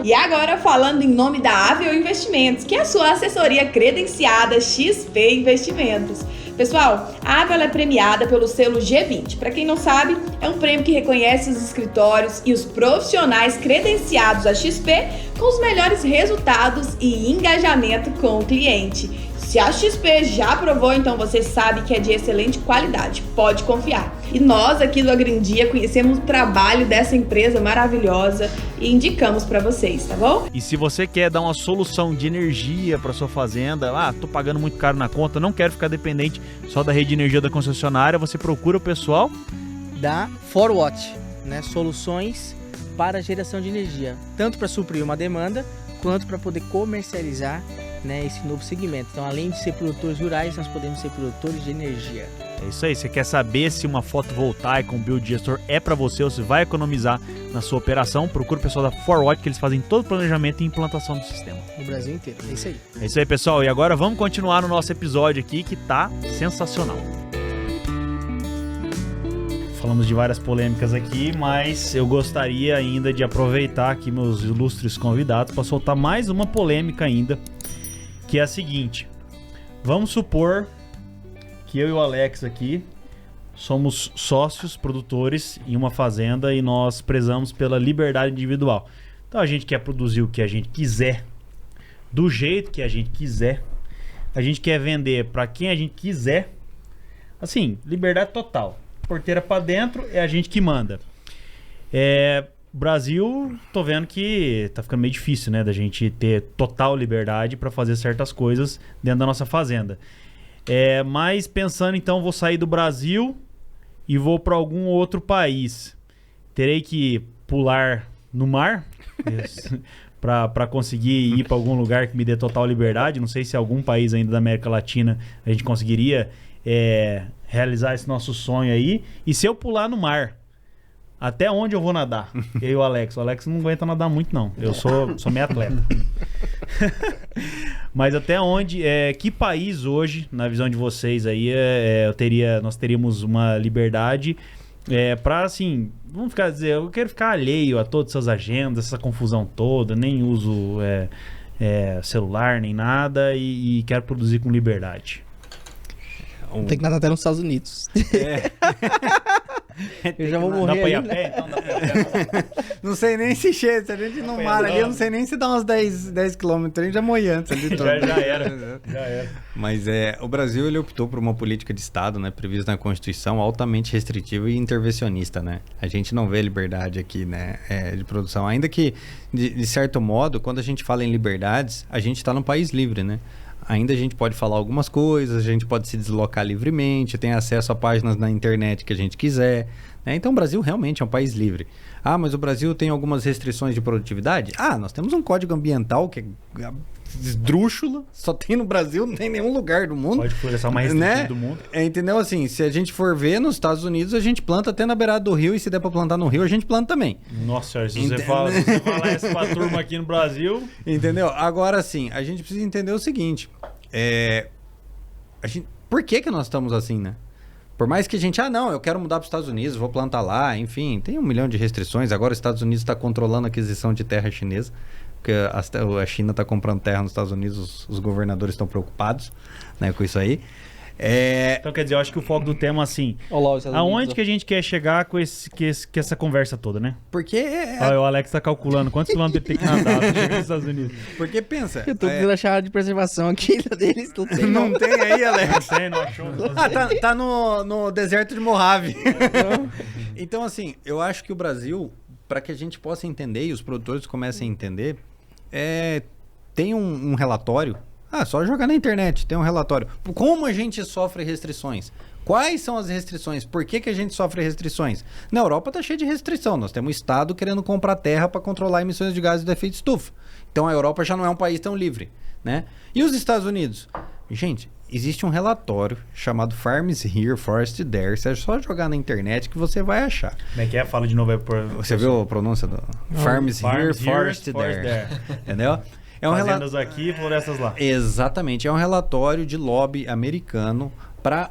E agora falando em nome da Avel Investimentos, que é a sua assessoria credenciada XP Investimentos. Pessoal, a Avel é premiada pelo selo G20. Para quem não sabe, é um prêmio que reconhece os escritórios e os profissionais credenciados a XP com os melhores resultados e engajamento com o cliente. Se a XP já aprovou, então você sabe que é de excelente qualidade, pode confiar. E nós aqui do Agrindia conhecemos o trabalho dessa empresa maravilhosa e indicamos para vocês, tá bom? E se você quer dar uma solução de energia para sua fazenda, tô pagando muito caro na conta, não quero ficar dependente só da rede de energia da concessionária, você procura o pessoal da ForWatt, né? Soluções para geração de energia, tanto para suprir uma demanda quanto para poder comercializar, né, esse novo segmento. Então, além de ser produtores rurais, nós podemos ser produtores de energia. É isso aí, você quer saber se uma fotovoltaica, um biodigestor é para você ou se vai economizar na sua operação, procura o pessoal da ForWatt, que eles fazem todo o planejamento e implantação do sistema. No Brasil inteiro, é isso aí. É isso aí, pessoal, e agora vamos continuar no nosso episódio aqui, que tá sensacional. Falamos de várias polêmicas aqui, mas eu gostaria ainda de aproveitar aqui meus ilustres convidados para soltar mais uma polêmica ainda, que é a seguinte: vamos supor que eu e o Alex aqui somos sócios produtores em uma fazenda e nós prezamos pela liberdade individual. Então a gente quer produzir o que a gente quiser, do jeito que a gente quiser, a gente quer vender para quem a gente quiser, assim, liberdade total. Porteira para dentro, é a gente que manda. Brasil, tô vendo que tá ficando meio difícil, né, da gente ter total liberdade para fazer certas coisas dentro da nossa fazenda. Mas pensando, então, vou sair do Brasil e vou para algum outro país. Terei que pular no mar para conseguir ir para algum lugar que me dê total liberdade. Não sei se algum país ainda da América Latina a gente conseguiria realizar esse nosso sonho aí. E se eu pular no mar, até onde eu vou nadar? Eu e o Alex. O Alex não aguenta nadar muito, não. Eu sou meio atleta. Mas até onde... que país hoje, na visão de vocês aí, nós teríamos uma liberdade para, assim... Vamos dizer, eu quero ficar alheio a todas essas agendas, essa confusão toda, nem uso celular, nem nada, e quero produzir com liberdade. Tem que nadar até nos Estados Unidos. Eu já vou morrer. Dá pra ir a ali, pé, né? então? Dá pra ir a pé. Não sei nem se chega, se a gente não mar ali, eu não sei nem se dá uns 10 quilômetros, a gente já morre antes ali. Já era. Mas o Brasil, ele optou por uma política de Estado, né, prevista na Constituição, altamente restritiva e intervencionista, né? A gente não vê liberdade aqui, né, de produção. Ainda que, de certo modo, quando a gente fala em liberdades, a gente está num país livre, né? Ainda a gente pode falar algumas coisas, a gente pode se deslocar livremente, tem acesso a páginas na internet que a gente quiser, né? Então o Brasil realmente é um país livre. Ah, mas o Brasil tem algumas restrições de produtividade? Ah, nós temos um código ambiental que é esdrúxulo, só tem no Brasil, não tem em nenhum lugar do mundo. Pode florescer mais restritiva, né? Do mundo. Entendeu? Assim, se a gente for ver nos Estados Unidos, a gente planta até na beirada do rio, e se der pra plantar no rio, a gente planta também. Nossa senhora, se você falar essa pra turma aqui no Brasil... Entendeu? Agora, sim, a gente precisa entender o seguinte, por que nós estamos assim, né? Por mais que a gente, não, eu quero mudar para os Estados Unidos, vou plantar lá, enfim, tem 1 milhão de restrições. Agora os Estados Unidos está controlando a aquisição de terra chinesa, porque a China está comprando terra nos Estados Unidos, os governadores estão preocupados, né, com isso aí. Então, quer dizer, eu acho que o foco do tema, assim, aonde que a gente quer chegar com essa conversa toda, né? Porque... o Alex tá calculando quantos quilômetros ele tem que nadar pra chegar nos Estados Unidos. Porque pensa... Eu tô vendo a chave de preservação aqui deles, não tem. Não tem aí, Alex? Não tem, não achou. Tá no deserto de Mojave. Então, assim, eu acho que o Brasil, para que a gente possa entender e os produtores comecem a entender, tem um relatório. Só jogar na internet, tem um relatório. Como a gente sofre restrições? Quais são as restrições? Por que a gente sofre restrições? Na Europa tá cheio de restrição. Nós temos um Estado querendo comprar terra para controlar emissões de gases de efeito estufa. Então a Europa já não é um país tão livre, né? E os Estados Unidos? Gente, existe um relatório chamado Farms Here, Forest There. Você é só jogar na internet que você vai achar. Como é que é? Fala de novo aí. Você viu a pronúncia do Farms Here, Forest There. Entendeu? É Fazendas aqui, florestas lá. Exatamente. É um relatório de lobby americano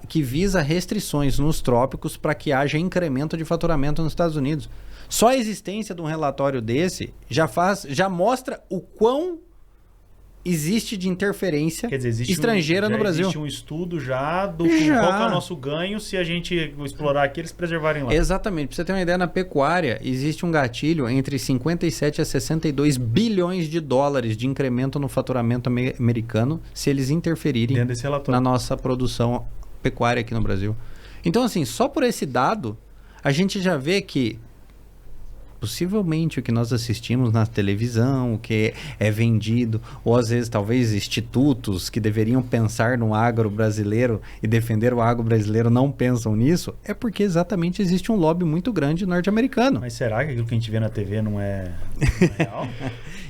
que visa restrições nos trópicos para que haja incremento de faturamento nos Estados Unidos. Só a existência de um relatório desse já mostra o quão existe de interferência estrangeira no Brasil. Existe um estudo já do qual que é o nosso ganho se a gente explorar aqui, eles preservarem lá. Exatamente. Para você ter uma ideia, na pecuária existe um gatilho entre 57 a 62 bilhões de dólares de incremento no faturamento americano se eles interferirem na nossa produção pecuária aqui no Brasil. Então, assim, só por esse dado, a gente já vê que possivelmente o que nós assistimos na televisão, o que é vendido, ou às vezes talvez institutos que deveriam pensar no agro brasileiro e defender o agro brasileiro não pensam nisso, é porque exatamente existe um lobby muito grande norte-americano. Mas será que aquilo que a gente vê na TV não é real?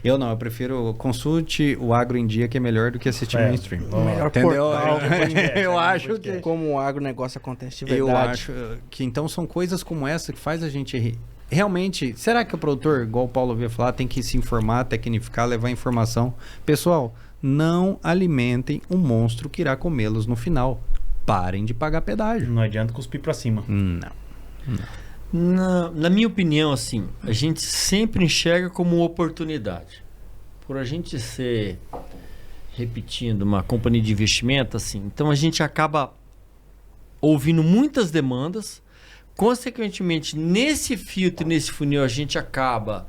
Eu prefiro consulte o Agro em Dia, que é melhor do que assistir mainstream. Melhor entendeu? Eu acho que como o agronegócio acontece de verdade. Eu acho que então são coisas como essa que faz a gente realmente, será que o produtor, igual o Paulo havia falado, tem que se informar, tecnificar, levar informação? Pessoal, não alimentem um monstro que irá comê-los no final. Parem de pagar pedágio. Não adianta cuspir pra cima. Não. Na minha opinião, assim, a gente sempre enxerga como uma oportunidade. Por a gente ser, repetindo, uma companhia de investimento, assim, então a gente acaba ouvindo muitas demandas. Consequentemente, nesse filtro, nesse funil, a gente acaba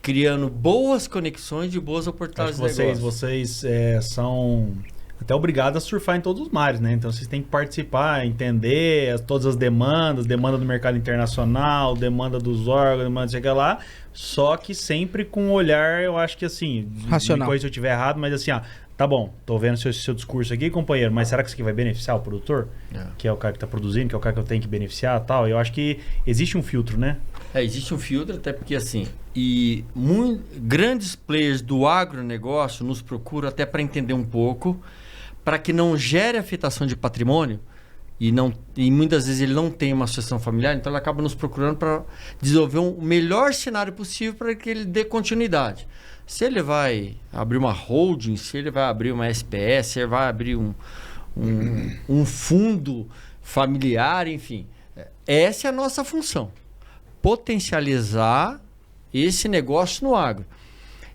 criando boas conexões de boas oportunidades de negócio. Vocês são até obrigados a surfar em todos os mares, né? Então vocês têm que participar, entender todas as demandas, demanda do mercado internacional, demanda dos órgãos, demanda de chegar lá, só que sempre com um olhar, eu acho que assim, racional. Me corrija se eu estiver errado, mas assim, tá bom, tô vendo seu discurso aqui, companheiro, mas será que isso aqui vai beneficiar o produtor? Que é o cara que tá produzindo, que é o cara que eu tenho que beneficiar e tal? Eu acho que existe um filtro, né? Existe um filtro, até porque assim, grandes players do agronegócio nos procuram até para entender um pouco, para que não gere afetação de patrimônio, e muitas vezes ele não tem uma sucessão familiar, então ele acaba nos procurando para desenvolver um melhor cenário possível para que ele dê continuidade. Se ele vai abrir uma holding, se ele vai abrir uma SPS, se ele vai abrir um fundo familiar, enfim. Essa é a nossa função. Potencializar esse negócio no agro.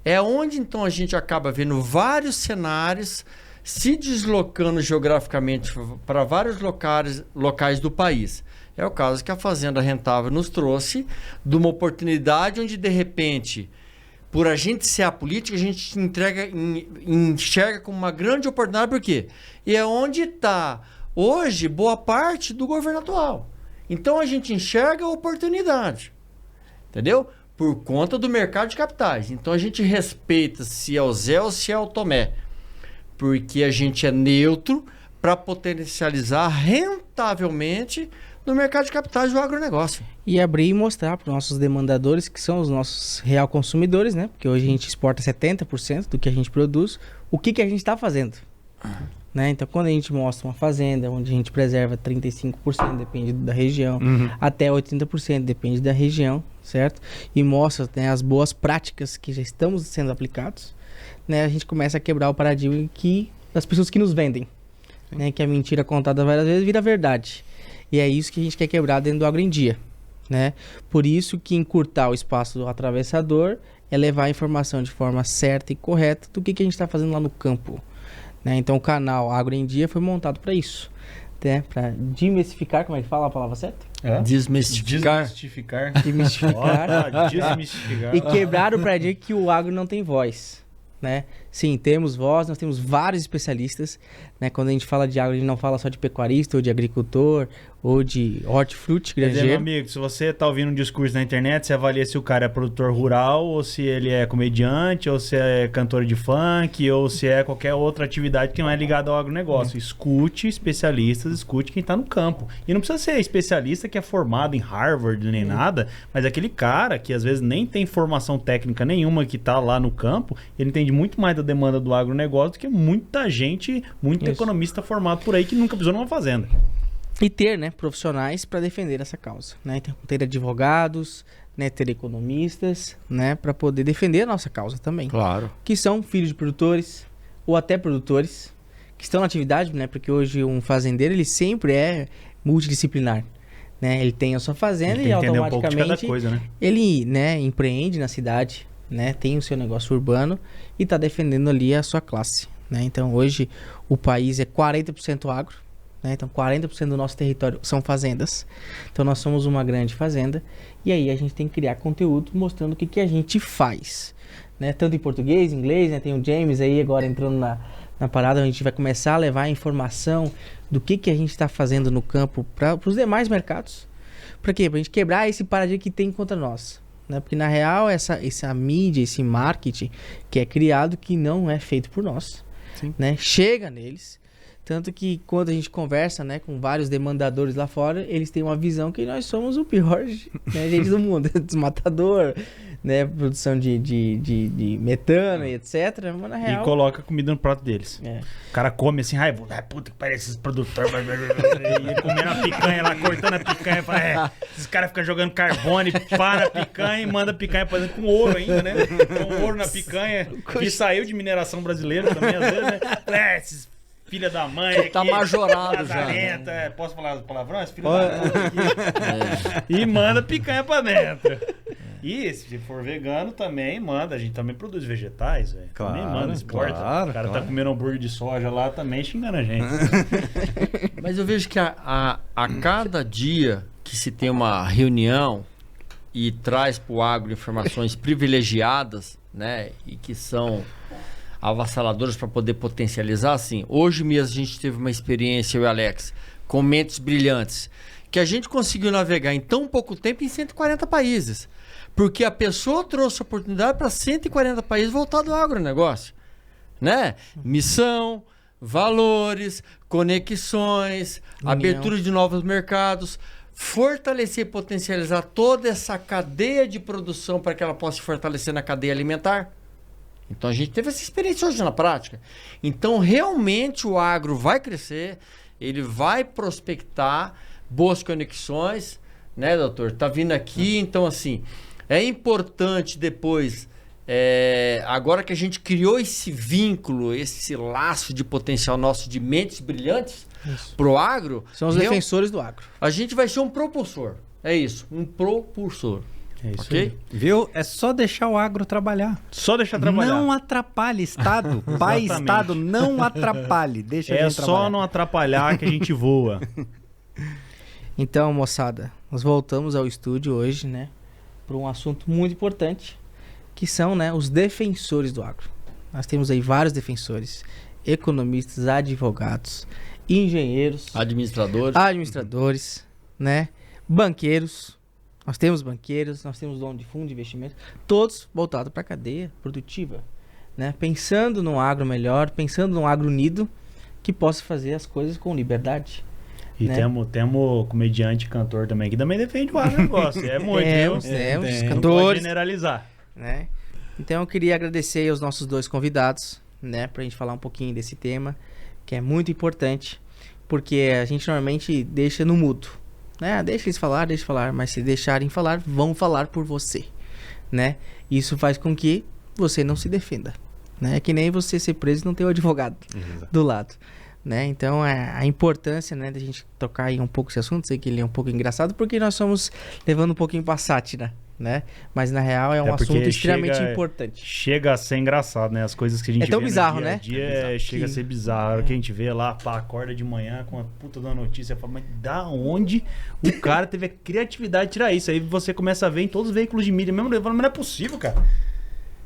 É onde então a gente acaba vendo vários cenários se deslocando geograficamente para vários locais do país. É o caso que a Fazenda Rentável nos trouxe de uma oportunidade onde, de repente, por a gente ser a política, a gente enxerga como uma grande oportunidade. Por quê? E é onde está hoje boa parte do governo atual. Então a gente enxerga a oportunidade. Entendeu? Por conta do mercado de capitais. Então a gente respeita se é o Zé ou se é o Tomé. Porque a gente é neutro para potencializar rentavelmente no mercado de capitais do agronegócio. E abrir e mostrar para os nossos demandadores, que são os nossos real consumidores, né? Porque hoje a gente exporta 70% do que a gente produz, o que a gente está fazendo. Né? Então, quando a gente mostra uma fazenda onde a gente preserva 35%, depende da região, até 80%, depende da região, certo? E mostra, né, as boas práticas que já estamos sendo aplicados, né? A gente começa a quebrar o paradigma das pessoas que nos vendem, né? Que a mentira contada várias vezes vira verdade. E é isso que a gente quer quebrar dentro do Agro em Dia, né? Por isso que encurtar o espaço do atravessador é levar a informação de forma certa e correta do que a gente está fazendo lá no campo, né? Então o canal Agro em Dia foi montado para isso, né? Para desmistificar, como é que fala a palavra certa? Desmistificar. Desmistificar. E quebrar o paradigma que o agro não tem voz, né? Sim, temos voz, nós temos vários especialistas, né? Quando a gente fala de agro, a gente não fala só de pecuarista ou de agricultor ou de hortifruti, granjeiro. Meu amigo, se você tá ouvindo um discurso na internet, você avalia se o cara é produtor rural, ou se ele é comediante, ou se é cantor de funk, ou se é qualquer outra atividade que não é ligada ao agronegócio. Escute especialistas, escute quem tá no campo. E não precisa ser especialista que é formado em Harvard nem nada, mas aquele cara que às vezes nem tem formação técnica nenhuma, que tá lá no campo, ele entende muito mais da demanda do agronegócio do que muita gente, muito Isso. economista formado por aí que nunca pisou numa fazenda. E ter, né, profissionais para defender essa causa, né? Então, ter advogados, né, ter economistas, né, para poder defender a nossa causa também. Claro. Que são filhos de produtores ou até produtores que estão na atividade, né? Porque hoje um fazendeiro ele sempre é multidisciplinar, né? Ele tem a sua fazenda Ele e tem que entender um pouco de cada automaticamente coisa, né? ele, né, empreende na cidade, né? Tem o seu negócio urbano e está defendendo ali a sua classe, né? Então hoje o país é 40% agro, né? Então 40% do nosso território são fazendas. Então nós somos uma grande fazenda e aí a gente tem que criar conteúdo mostrando o que, que a gente faz, né? Tanto em português, inglês, né? Tem o James aí agora entrando na parada, a gente vai começar a levar a informação do que a gente está fazendo no campo para os demais mercados. Para quê? Para a gente quebrar esse paradigma que tem contra nós, né? Porque na real essa mídia, esse marketing que é criado que não é feito por nós, né? Chega neles. Tanto que quando a gente conversa, né, com vários demandadores lá fora, eles têm uma visão que nós somos o pior, né, gente do mundo. Desmatador, né, produção de metano e etc. Mas na real... E coloca comida no prato deles. É. O cara come assim, puta que parece esses produtores. E comendo a picanha lá, cortando a picanha. Fala, esses caras ficam jogando carbono, para a picanha e manda a picanha fazendo com ouro ainda, né? Com ouro na picanha. Que saiu de mineração brasileira também, às vezes, né? Esses filha da mãe. Tá aqui, majorado já. lazarenta, posso falar palavrões? Filha da puta aqui. E manda picanha pra dentro. E se for vegano também manda. A gente também produz vegetais, velho. Claro, também manda, exporta. claro, O cara claro. tá comendo hambúrguer de soja lá também xingando a gente. Mas eu vejo que a cada dia que se tem uma reunião e traz para o agro informações privilegiadas, né, e que são avassaladoras para poder potencializar, assim. Hoje mesmo a gente teve uma experiência, eu e Alex, com mentes brilhantes, que a gente conseguiu navegar em tão pouco tempo em 140 países. Porque a pessoa trouxe oportunidade para 140 países voltado ao agronegócio, né? Missão, valores, conexões, abertura de novos mercados, fortalecer e potencializar toda essa cadeia de produção para que ela possa se fortalecer na cadeia alimentar. Então a gente teve essa experiência hoje na prática. Então realmente o agro vai crescer, ele vai prospectar boas conexões, né, doutor? Tá vindo aqui, então assim, é importante depois, agora que a gente criou esse vínculo, esse laço de potencial nosso de mentes brilhantes pro agro, São os defensores do agro. a gente vai ser um propulsor. É isso, um propulsor. É isso Ok? aí. Viu? É só deixar o agro trabalhar. Só deixar trabalhar. Não atrapalhe, Estado. Pai, Exatamente. Estado, não atrapalhe. Deixa a É gente só trabalhar. não atrapalhar que a gente voa. Então, moçada, nós voltamos ao estúdio hoje, né, para um assunto muito importante, que são, né, os defensores do agro. Nós temos aí vários defensores, economistas, advogados, engenheiros, administradores, né, banqueiros. Nós temos banqueiros, nós temos dono de fundo de investimento, todos voltados para a cadeia produtiva, né, pensando num agro melhor, pensando num agro unido que possa fazer as coisas com liberdade. E Né? temos comediante e cantor também, que também defende o agronegócio. É muito, viu? Temos Não pode cantores, generalizar. né? Então eu queria agradecer aos nossos dois convidados, né, pra gente falar um pouquinho desse tema, que é muito importante, porque a gente normalmente deixa no mudo, né? Deixa eles falar, mas se deixarem falar, vão falar por você, né? Isso faz com que você não se defenda, né? É que nem você ser preso e não ter o advogado do lado, né? Então a importância, né, da gente tocar aí um pouco esse assunto, sei que ele é um pouco engraçado, porque nós estamos levando um pouquinho pra sátira, né? Mas na real é um porque assunto extremamente chega- importante. Chega a ser engraçado, né? As coisas que a gente É tão vê no bizarro, dia a né? dia, É bizarro. chega a ser bizarro. A hora que a gente vê lá, pá, acorda de manhã com a puta da notícia, fala, mas da onde o cara teve a criatividade de tirar isso? Aí você começa a ver em todos os veículos de mídia mesmo, levando, mas não é possível, cara.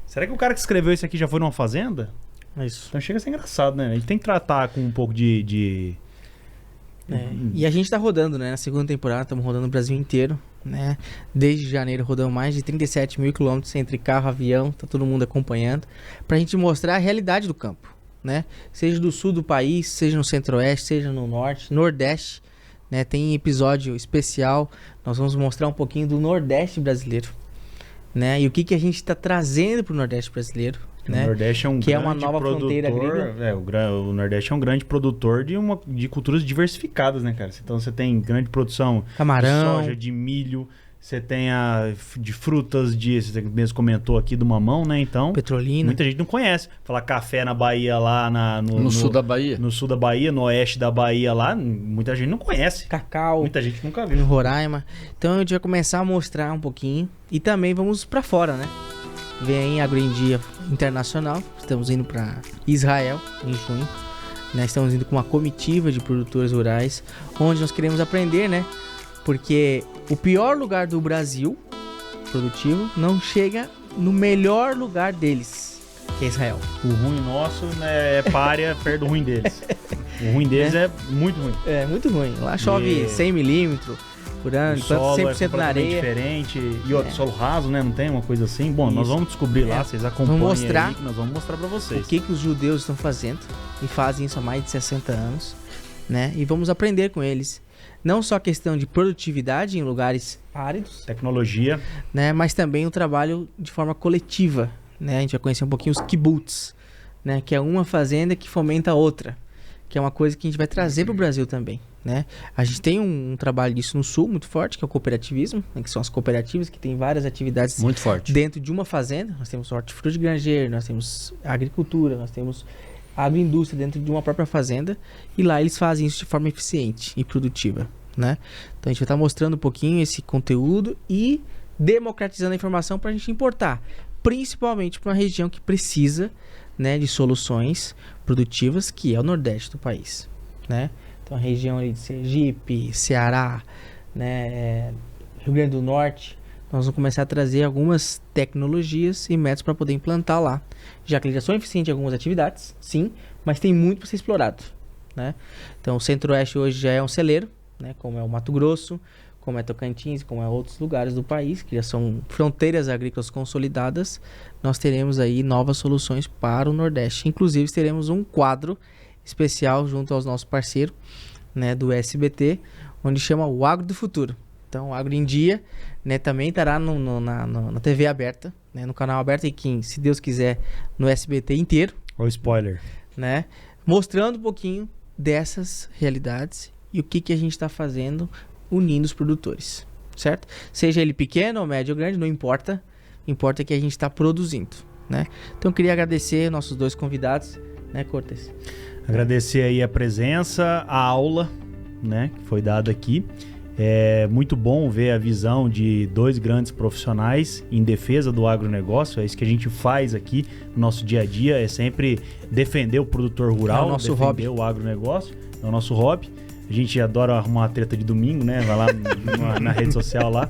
Será que o cara que escreveu isso aqui já foi numa fazenda? É isso. Então chega a ser engraçado, né? A gente tem que tratar com um pouco de... E a gente tá rodando, né? Na segunda temporada, estamos rodando o Brasil inteiro, né? Desde janeiro rodamos mais de 37 mil quilômetros entre carro, avião, tá todo mundo acompanhando, pra gente mostrar a realidade do campo, né? Seja do sul do país, seja no centro-oeste, seja no norte, nordeste, né? Tem episódio especial, nós vamos mostrar um pouquinho do nordeste brasileiro, né? E o que a gente tá trazendo pro nordeste brasileiro, né? O Nordeste é um que é grande uma nova fronteira agrícola. O Nordeste é um grande produtor de culturas diversificadas, né, cara? Então você tem grande produção Camarão. de soja, de milho, você tem de frutas, você mesmo comentou aqui do mamão, né? Então, Petrolina. muita gente não conhece. Falar café na Bahia lá, No sul da Bahia. no sul da Bahia, no oeste da Bahia lá, muita gente não conhece. Cacau. Muita gente nunca No viu. Roraima. Então a gente vai começar a mostrar um pouquinho. E também vamos pra fora, né? Vem aí Agro em Dia Internacional. Estamos indo pra Israel em junho. Né? Estamos indo com uma comitiva de produtores rurais, onde nós queremos aprender, né? Porque o pior lugar do Brasil produtivo não chega no melhor lugar deles, que é Israel. O ruim nosso, né, é párea perto do ruim deles. O ruim deles é muito ruim. É muito ruim. Lá chove 100 milímetros por ano, O planta solo 100% é na completamente areia. diferente. E outro, solo raso, né? Não tem uma coisa assim? Bom, nós Isso. vamos descobrir lá, É. vocês acompanhem Vamos mostrar aí, que nós vamos mostrar pra vocês. O que os judeus estão fazendo e fazem isso há mais de 60 anos, né? E vamos aprender com eles. Não só a questão de produtividade em lugares áridos, Tecnologia. né? Mas também o trabalho de forma coletiva, né? A gente vai conhecer um pouquinho os kibbutz, né? Que é uma fazenda que fomenta a outra, que é uma coisa que a gente vai trazer para o Brasil também, né? A gente tem um trabalho disso no Sul muito forte, que é o cooperativismo, né? Que são as cooperativas que tem várias atividades Muito forte. dentro de uma fazenda. Nós temos hortifruti granjeiro, nós temos agricultura, nós temos agroindústria dentro de uma própria fazenda, e lá eles fazem isso de forma eficiente e produtiva, né? Então a gente vai estar mostrando um pouquinho esse conteúdo e democratizando a informação para a gente importar, principalmente para uma região que precisa, né, de soluções produtivas, que é o Nordeste do país, né? Então a região ali de Sergipe, Ceará, né, Rio Grande do Norte, nós vamos começar a trazer algumas tecnologias e métodos para poder implantar lá, já que eles já são eficientes em algumas atividades, sim, mas tem muito para ser explorado, né? Então o Centro-Oeste hoje já é um celeiro, né, como é o Mato Grosso, como é Tocantins, como é outros lugares do país, que já são fronteiras agrícolas consolidadas. Nós teremos aí novas soluções para o Nordeste. Inclusive teremos um quadro especial junto aos nossos parceiros, né, do SBT, onde chama o Agro do Futuro. Então o Agro em Dia, né, também estará na TV aberta, né, no canal aberto, e quem, se Deus quiser, no SBT inteiro, Olha o spoiler. né, mostrando um pouquinho dessas realidades e o que a gente está fazendo unindo os produtores, certo? Seja ele pequeno ou médio ou grande, não importa. Importa que a gente está produzindo, né? Então eu queria agradecer nossos dois convidados, né, Cortes? Agradecer aí a presença, a aula, né, que foi dada aqui. É muito bom ver a visão de dois grandes profissionais em defesa do agronegócio. É isso que a gente faz aqui no nosso dia a dia, é sempre defender o produtor rural, É o nosso defender hobby. o agronegócio, é o nosso hobby. A gente adora arrumar uma treta de domingo, né? Vai lá na rede social lá.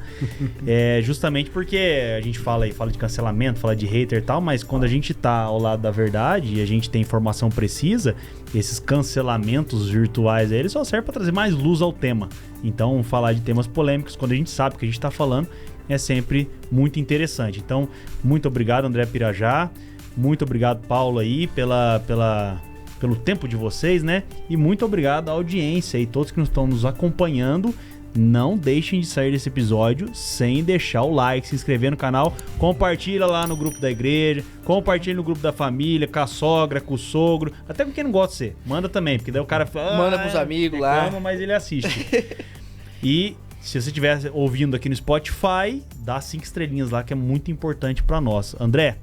É justamente porque a gente fala de cancelamento, fala de hater e tal, mas quando a gente tá ao lado da verdade e a gente tem informação precisa, esses cancelamentos virtuais aí, eles só servem para trazer mais luz ao tema. Então, falar de temas polêmicos, quando a gente sabe o que a gente tá falando, é sempre muito interessante. Então, muito obrigado, André Pirajá. Muito obrigado, Paulo, aí, pelo tempo de vocês, né? E muito obrigado à audiência e todos que estão nos acompanhando. Não deixem de sair desse episódio sem deixar o like, se inscrever no canal, compartilha lá no grupo da igreja, compartilha no grupo da família, com a sogra, com o sogro, até com quem não gosta de ser. Manda também, porque daí o cara fala, Manda pros amigos lá. mas ele assiste. E se você estiver ouvindo aqui no Spotify, dá 5 estrelinhas lá, que é muito importante para nós. André,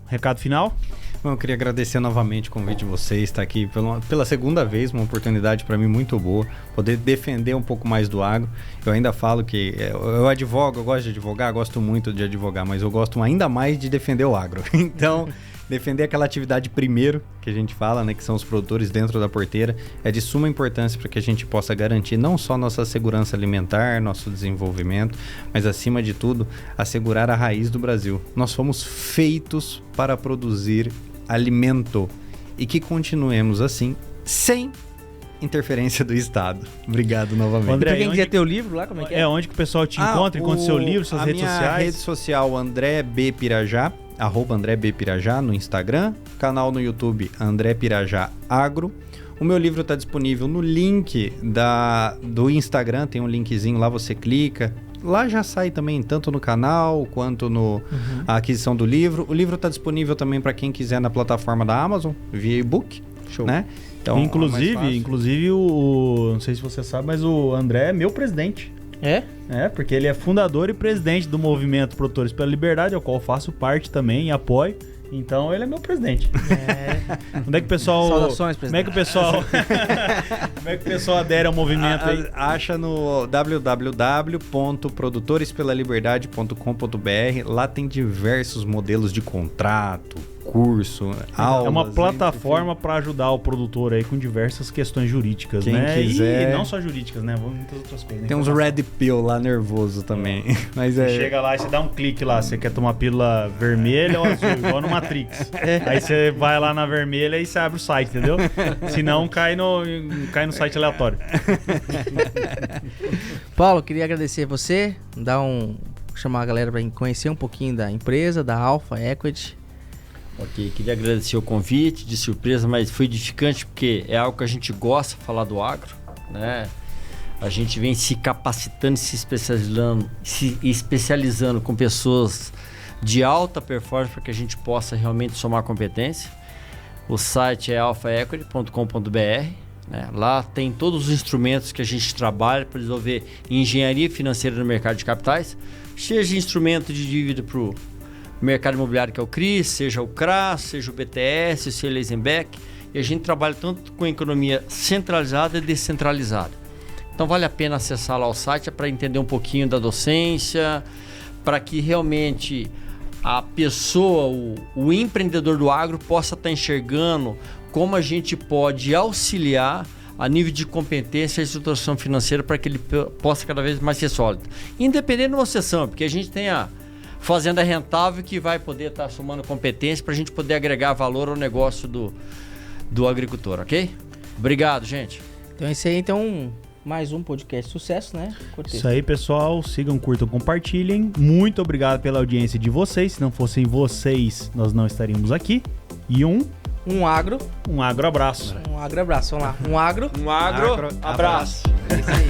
recado final? Bom, eu queria agradecer novamente o convite de vocês, estar aqui pela segunda vez, uma oportunidade para mim muito boa, poder defender um pouco mais do agro. Eu ainda falo que eu advogo, eu gosto de advogar, gosto muito de advogar, mas eu gosto ainda mais de defender o agro. Então, defender aquela atividade primeiro, que a gente fala, né, que são os produtores dentro da porteira, é de suma importância para que a gente possa garantir não só nossa segurança alimentar, nosso desenvolvimento, mas acima de tudo, assegurar a raiz do Brasil. Nós fomos feitos para produzir alimento e que continuemos assim, sem interferência do Estado. Obrigado novamente. André, Pra quem onde- quiser ter o livro lá, como é que é? Onde que o pessoal te encontra seu livro, suas redes A minha sociais? rede social, André B. Pirajá, @André B. Pirajá no Instagram, canal no YouTube André Pirajá Agro. O meu livro está disponível no link do Instagram, tem um linkzinho lá, você clica. lá já sai também, tanto no canal, quanto no a aquisição do livro. O livro está disponível também para quem quiser na plataforma da Amazon, via e-book. Show. Né? Então, Inclusive, não sei se você sabe, mas o André é meu presidente. É? É, porque ele é fundador e presidente do movimento Produtores pela Liberdade, ao qual eu faço parte também e apoio. Então ele é meu presidente. Onde é que o pessoal... Saudações, presidente. Como é que o pessoal adere ao movimento aí? Acha no www.produtorespela-liberdade.com.br. Lá tem diversos modelos de contrato, curso, aulas. É uma plataforma para ajudar o produtor aí com diversas questões jurídicas, Quem né? quiser. E não só jurídicas, né? Muitas outras coisas. Tem uns red pill lá nervoso também. Mas Você chega lá e você dá um clique lá. Você quer tomar pílula vermelha ou azul, igual no Matrix. Aí você vai lá na vermelha e você abre o site, entendeu? Senão cai no site aleatório. Paulo, queria agradecer você, chamar a galera para conhecer um pouquinho da empresa, da Alpha Equity. Ok, queria agradecer o convite, de surpresa, mas foi edificante porque é algo que a gente gosta de falar do agro, né? A gente vem se capacitando, se especializando com pessoas de alta performance para que a gente possa realmente somar competência. O site é alphaequity.com.br, né? Lá tem todos os instrumentos que a gente trabalha para desenvolver engenharia financeira no mercado de capitais, seja instrumento de dívida para o mercado imobiliário, que é o CRIs, seja o CRAS, seja o BTS, seja o Eisenbeck, e a gente trabalha tanto com economia centralizada e descentralizada. Então vale a pena acessar lá o site para entender um pouquinho da docência, para que realmente a pessoa, o empreendedor do agro possa estar enxergando como a gente pode auxiliar a nível de competência e estruturação financeira para que ele possa cada vez mais ser sólido. Independente de uma sessão, porque a gente tem a fazenda rentável que vai poder estar somando competência para a gente poder agregar valor ao negócio do agricultor, ok? Obrigado, gente. Então esse aí, mais um podcast sucesso, né? Cortez. Isso aí, pessoal. Sigam, curtam, compartilhem. Muito obrigado pela audiência de vocês. Se não fossem vocês, nós não estaríamos aqui. E um agro abraço. Um agro abraço, vamos lá. Um agro abraço. É isso aí.